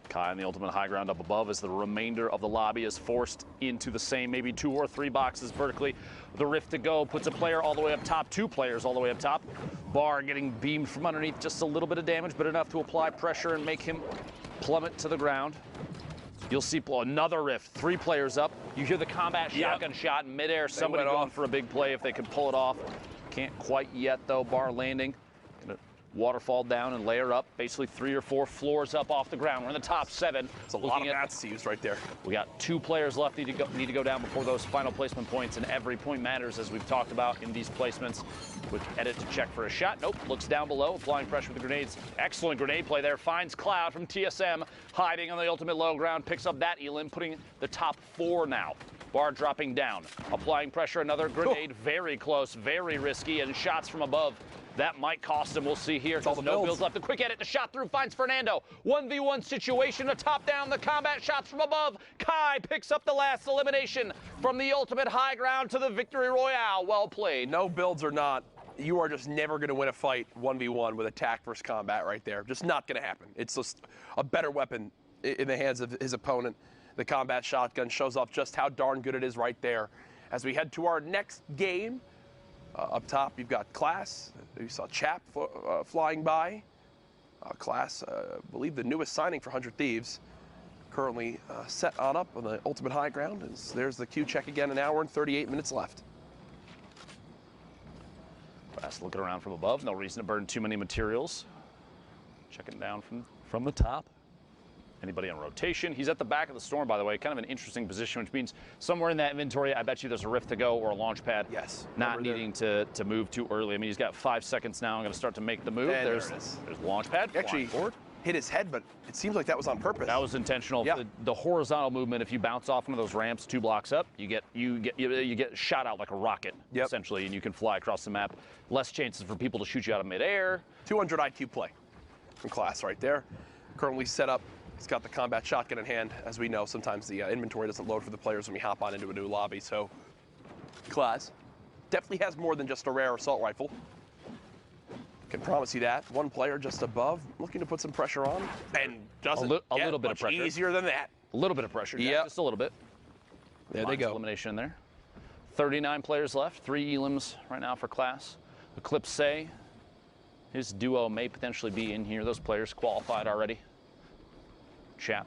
Kai on the ultimate high ground up above as the remainder of the lobby is forced into the same maybe 2 or 3 boxes vertically. The rift to go puts a player all the way up top, 2 players all the way up top. Bar getting beamed from underneath, just a little bit of damage, but enough to apply pressure and make him plummet to the ground. You'll see another rift, 3 players up. You hear the combat shotgun shot in midair. Somebody going for a big play if they can pull it off. Can't quite yet though. Bar landing. Gonna waterfall down and layer up, basically 3 or 4 floors up off the ground. We're in the top 7. It's a lot of mats to use right there. We got 2 players left need to go down before those final placement points, and every point matters as we've talked about in these placements. Quick edit to check for a shot. Nope, looks down below, applying pressure with the grenades. Excellent grenade play there. Finds Cloud from TSM, hiding on the ultimate low ground, picks up that elim, putting the top 4 now. Bar dropping down, applying pressure, another grenade, very close, very risky, and shots from above. That might cost him, we'll see here. There's no builds left. A quick edit, the shot through, finds Fernando. 1v1 situation, a top down, the combat shots from above. Kai picks up the last elimination from the ultimate high ground to the victory royale. Well played. No builds or not, you are just never going to win a fight 1v1 with attack versus combat right there. Just not going to happen. It's just a better weapon in the hands of his opponent. The combat shotgun shows off just how darn good it is right there. As we head to our next game, up top you've got Class. You saw Chap flying by. Class, I believe the newest signing for 100 Thieves. Currently set on up on the ultimate high ground. There's the Q check again, 1 hour and 38 minutes left. Class looking around from above. No reason to burn too many materials. Checking down from the top. Anybody on rotation? He's at the back of the Storm, by the way. Kind of an interesting position, which means somewhere in that inventory, I bet you there's a rift to go or a launch pad. Yes. Not needing to move too early. I mean, he's got 5 seconds now. I'm going to start to make the move. There's the launch pad. Actually forward. Hit his head, but it seems like that was on purpose. That was intentional. Yeah. The horizontal movement, if you bounce off one of those ramps 2 blocks up, you get shot out like a rocket, essentially, and you can fly across the map. Less chances for people to shoot you out of midair. 200 IQ play from Class right there. Currently set up. He's got the combat shotgun in hand. As we know, sometimes the inventory doesn't load for the players when we hop on into a new lobby. So Class definitely has more than just a rare assault rifle. Can promise you that. 1 player just above, looking to put some pressure on, and doesn't a little bit of much pressure. easier than that. A little bit of pressure, just a little bit. There they go. Elimination there. 39 players left, 3 elims right now for Class. Eclipse say his duo may potentially be in here. Those players qualified already. Chap,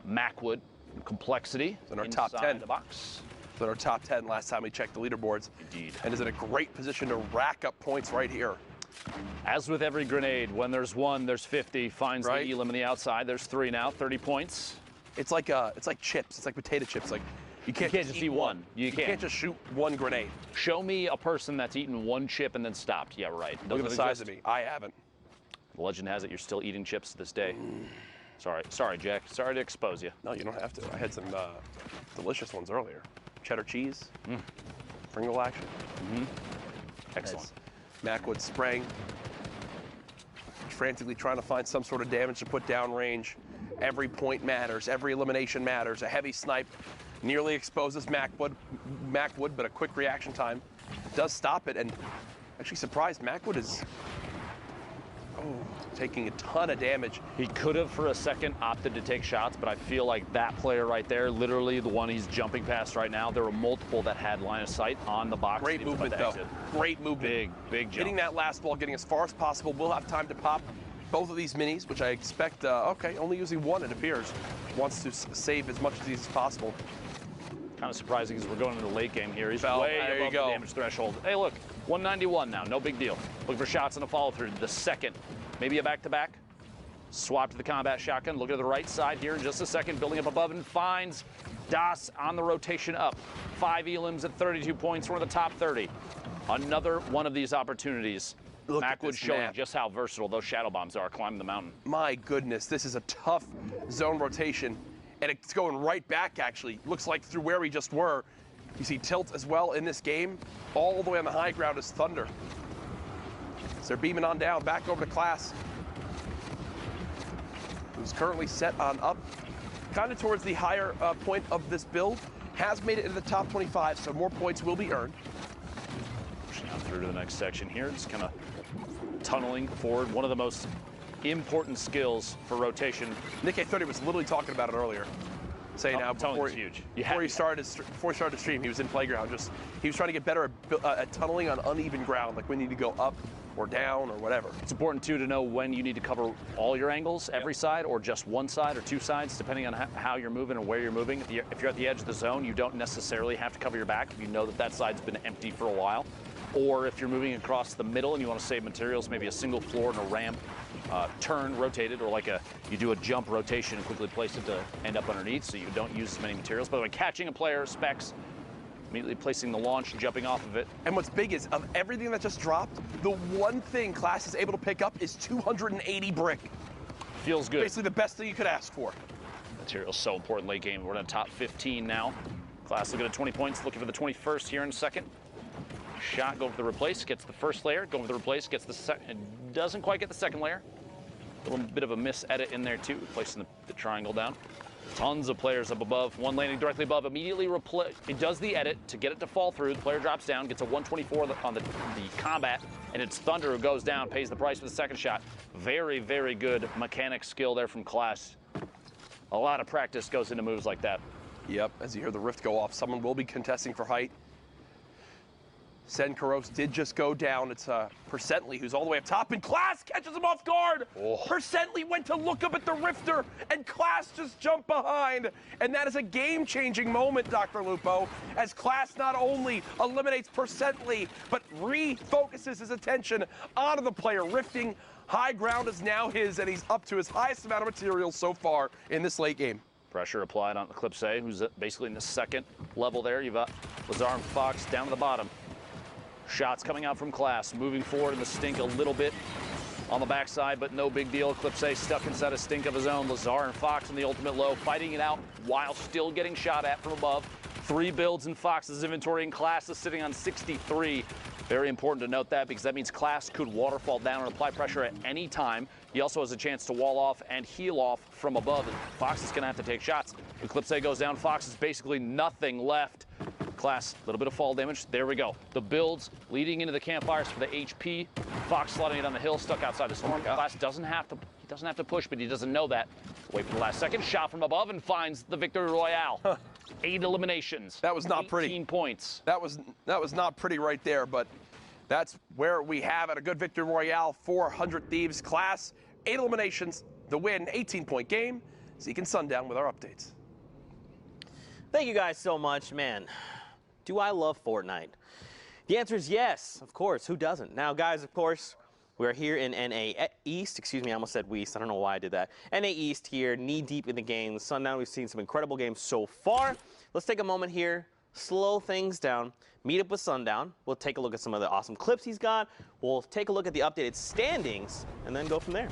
Macwood, Complexity in our top 10. The box. In our top 10 last time we checked the leaderboards. Indeed. And is in a great position to rack up points right here. As with every grenade, when there's 1, there's 50. Finds the elim on the outside. There's 3 now, 30 points. It's like chips. It's like potato chips. Like you can't just eat one. You can't just shoot 1 grenade. Show me a person that's eaten 1 chip and then stopped. Yeah, right. Look at the size of me. I haven't. The legend has it you're still eating chips to this day. Sorry, Jack. Sorry to expose you. No, you don't have to. I had some delicious ones earlier. Cheddar cheese, Pringle action. Excellent. Macwood spraying, frantically trying to find some sort of damage to put down range. Every point matters. Every elimination matters. A heavy snipe nearly exposes Macwood, but a quick reaction time does stop it. And actually surprised, Macwood is taking a ton of damage. He could have for a second opted to take shots, but I feel like that player right there, literally the one he's jumping past right now, there were multiple that had line of sight on the box. Great movement though. Great movement. Big jump. Hitting that last ball, getting as far as possible. We'll have time to pop both of these minis, which I expect, okay, only using one, it appears. Wants to save as much of these as possible. Kind of surprising because we're going into the late game here. He's Fell. way There you above the go. damage threshold. Hey, look, 191 now, no big deal. Looking for shots and a follow through. The second, maybe a back-to-back. Swap to the combat shotgun. Look at the right side here in just a second. Building up above and finds Das on the rotation up. 5 elims at 32 points. We're in the top 30. Another one of these opportunities. Look at Macwood this showing map. just how versatile those shadow bombs are climbing the mountain. My goodness, this is a tough zone rotation. And it's going right back, actually. Looks like through where we just were. You see Tilt as well in this game. All the way on the high ground is Thunder. So they're beaming on down, back over to Class, who's currently set on up, kind of towards the higher point of this build. Has made it into the top 25, so more points will be earned. Pushing on through to the next section here. It's kind of tunneling forward. One of the most important skills for rotation. Nick A30 was literally talking about it earlier. Saying how before, huge. Before he started to stream, he was in Playground. He was trying to get better at tunneling on uneven ground, like when you need to go up or down or whatever. It's important too to know when you need to cover all your angles, every side, or just one side or two sides, depending on how you're moving and where you're moving. If you're at the edge of the zone, you don't necessarily have to cover your back if you know that side's been empty for a while. Or if you're moving across the middle and you want to save materials, maybe a single floor and a ramp, turn rotated, or like you do a jump rotation and quickly place it to end up underneath so you don't use as many materials. By the way, catching a player, specs, immediately placing the launch and jumping off of it. And what's big is, of everything that just dropped, the one thing Class is able to pick up is 280 brick. Feels good. Basically the best thing you could ask for. Material's so important late game. We're in the top 15 now. Class looking at 20 points, looking for the 21st here in a second. Shot, go for the replace, gets the first layer, go for the replace, gets the second, doesn't quite get the second layer. A little bit of a mis-edit in there too, placing the triangle down. Tons of players up above, one landing directly above, immediately replace. It does the edit to get it to fall through. The player drops down, gets a 124 on the combat, and it's Thunder who goes down, pays the price for the second shot. Very, very good mechanic skill there from Class. A lot of practice goes into moves like that. Yep, as you hear the rift go off, someone will be contesting for height. Sen Karos did just go down. It's Percently who's all the way up top, and Class catches him off guard. Oh. Percently went to look up at the rifter, and Class just jumped behind. And that is a game-changing moment, Dr. Lupo, as Class not only eliminates Percently, but refocuses his attention onto the player rifting. High ground is now his, and he's up to his highest amount of materials so far in this late game. Pressure applied on Eclipse, who's basically in the second level there. You've got Lazar and Fox down to the bottom. Shots coming out from Class, moving forward in the stink a little bit on the backside, but no big deal. Eclipse stuck inside a stink of his own. Lazar and Fox in the ultimate low, fighting it out while still getting shot at from above. 3 builds in Fox's inventory, and Class is sitting on 63. Very important to note that, because that means Class could waterfall down and apply pressure at any time. He also has a chance to wall off and heal off from above, and Fox is going to have to take shots. Eclipse goes down. Fox is basically nothing left. Class, a little bit of fall damage. There we go. The builds leading into the campfires for the HP. Fox slotting it on the hill, stuck outside the storm. Class doesn't have to push, but he doesn't know that. Wait for the last second. Shot from above and finds the victory royale. 8 eliminations. That was not pretty. 18 points. That was not pretty right there, but that's where we have it. A good victory royale. 400 Thieves. Class, 8 eliminations. The win, 18-point game. Zeke and Sundown with our updates. Thank you guys so much, man. Do I love Fortnite? The answer is yes, of course. Who doesn't? Now, guys, of course, we're here in NA East. Excuse me, I almost said West. I don't know why I did that. NA East here, knee-deep in the game. Sundown, we've seen some incredible games so far. Let's take a moment here, slow things down, meet up with Sundown. We'll take a look at some of the awesome clips he's got. We'll take a look at the updated standings, and then go from there.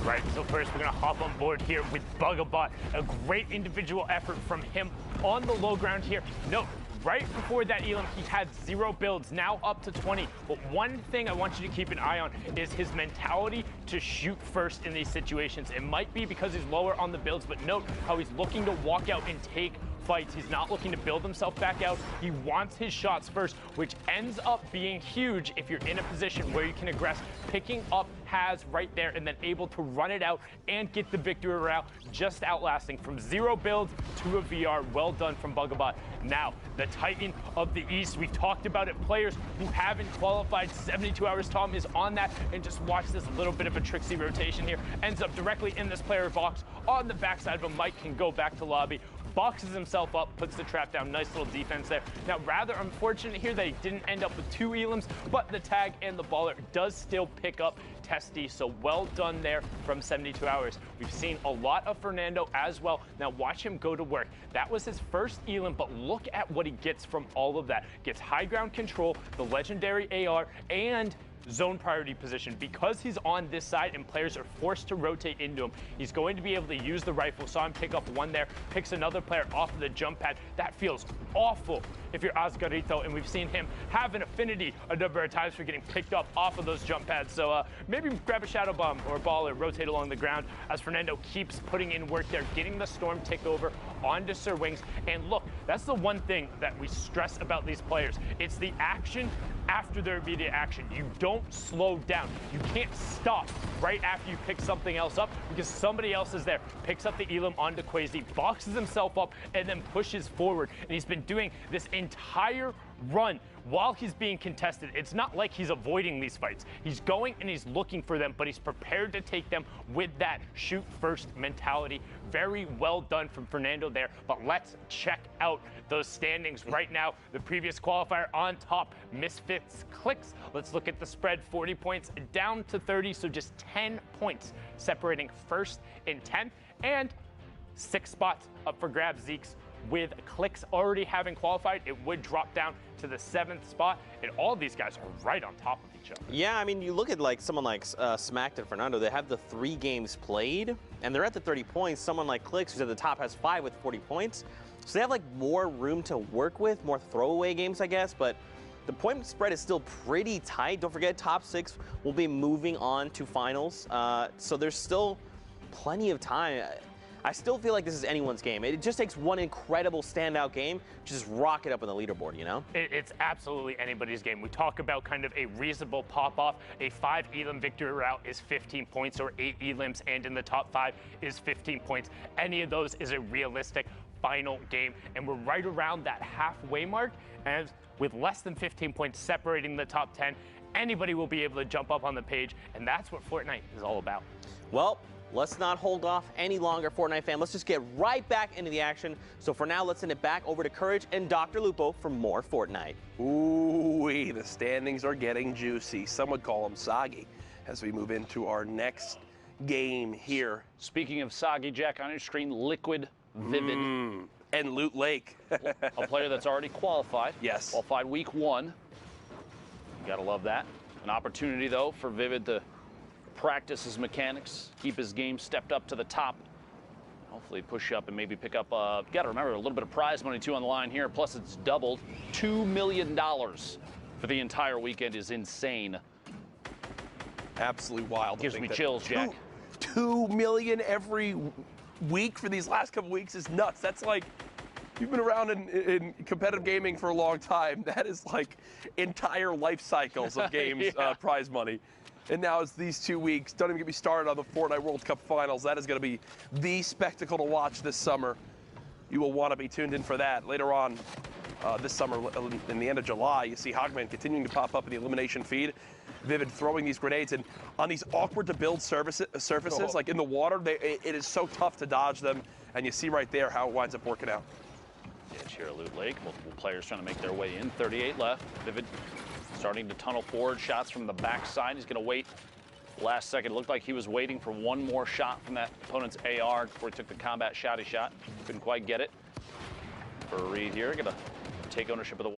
Right, so first we're going to hop on board here with Bugabot. A great individual effort from him on the low ground here. Note, right before that elim, he had 0 builds, now up to 20. But one thing I want you to keep an eye on is his mentality to shoot first in these situations. It might be because he's lower on the builds, but note how he's looking to walk out and take fights. He's not looking to build himself back out. He wants his shots first, which ends up being huge if you're in a position where you can aggress, picking up has right there, and then able to run it out and get the victory route, just outlasting from 0 builds to a VR. Well done from Bugabot. Now, the Titan of the East, we've talked about it. Players who haven't qualified 72 hours. Tom is on that, and just watch this little bit of a tricksy rotation here. Ends up directly in this player box on the backside of him. Mike can go back to lobby, boxes himself up, puts the trap down. Nice little defense there. Now, rather unfortunate here that he didn't end up with 2 elims, but the tag and the baller does still pick up Testy, so well done there from 72 hours. We've seen a lot of Fernando as well. Now watch him go to work. That was his first elim, but look at what he gets from all of that. Gets high ground control, the legendary AR, and zone priority position. Because he's on this side and players are forced to rotate into him, he's going to be able to use the rifle. Saw him pick up one there, picks another player off of the jump pad. That feels awful if you're Oscarito, and we've seen him have an affinity a number of times for getting picked up off of those jump pads. So maybe grab a shadow bomb or a ball and rotate along the ground as Fernando keeps putting in work there, getting the storm tick over onto Sir Wings. And look, that's the one thing that we stress about these players. It's the action after their immediate action. You don't slow down. You can't stop right after you pick something else up because somebody else is there. Picks up the elim onto Quasi, boxes himself up, and then pushes forward. And he's been doing this entire run while he's being contested. It's not like he's avoiding these fights. He's going and he's looking for them, but he's prepared to take them with that shoot first mentality. Very well done from Fernando there, but let's check out those standings right now. The previous qualifier on top, Misfits Clicks. Let's look at the spread, 40 points down to 30, so just 10 points separating first and 10th, and 6 spots up for grabs. Zeke's with Clicks already having qualified, it would drop down to the 7th spot, and all these guys are right on top of each other. Yeah, I mean, you look at like someone like Smacked and Fernando, they have the 3 games played, and they're at the 30 points. Someone like Clicks, who's at the top, has 5 with 40 points. So they have like more room to work with, more throwaway games, I guess, but the point spread is still pretty tight. Don't forget, top 6 will be moving on to finals, so there's still plenty of time. I still feel like this is anyone's game. It just takes one incredible standout game to just rocket up on the leaderboard, you know? It's absolutely anybody's game. We talk about kind of a reasonable pop-off. A 5 elim victory route is 15 points, or 8 elims, and in the top 5 is 15 points. Any of those is a realistic final game, and we're right around that halfway mark, and with less than 15 points separating the top 10, anybody will be able to jump up on the page, and that's what Fortnite is all about. Well, let's not hold off any longer, Fortnite fam. Let's just get right back into the action. So for now, let's send it back over to Courage and Dr. Lupo for more Fortnite. Ooh-wee, the standings are getting juicy. Some would call them soggy as we move into our next game here. Speaking of soggy, Jack, on your screen, Liquid Vivid. And Loot Lake. A player that's already qualified. Yes. Qualified week 1. You gotta love that. An opportunity, though, for Vivid to practice his mechanics, keep his game stepped up to the top. Hopefully push up and maybe pick up, you gotta remember, a little bit of prize money too on the line here, plus it's doubled. $2 million for the entire weekend is insane. Absolutely wild. Gives me chills, Jack. $2 million every week for these last couple weeks is nuts. That's like, you've been around in competitive gaming for a long time. That is like entire life cycles of games, Yeah. Prize money. And now it's these 2 weeks. Don't even get me started on the Fortnite World Cup Finals. That is going to be the spectacle to watch this summer. You will want to be tuned in for that. Later on this summer, in the end of July, you see Hogman continuing to pop up in the elimination feed. Vivid throwing these grenades, and on these awkward-to-build surfaces, like in the water, it is so tough to dodge them, and you see right there how it winds up working out. Yeah, cheer Loot Lake. Multiple players trying to make their way in. 38 left. Vivid starting to tunnel forward, shots from the backside. He's going to wait last second. It looked like he was waiting for one more shot from that opponent's AR before he took the combat shotty shot. Couldn't quite get it. For Reed here, going to take ownership of the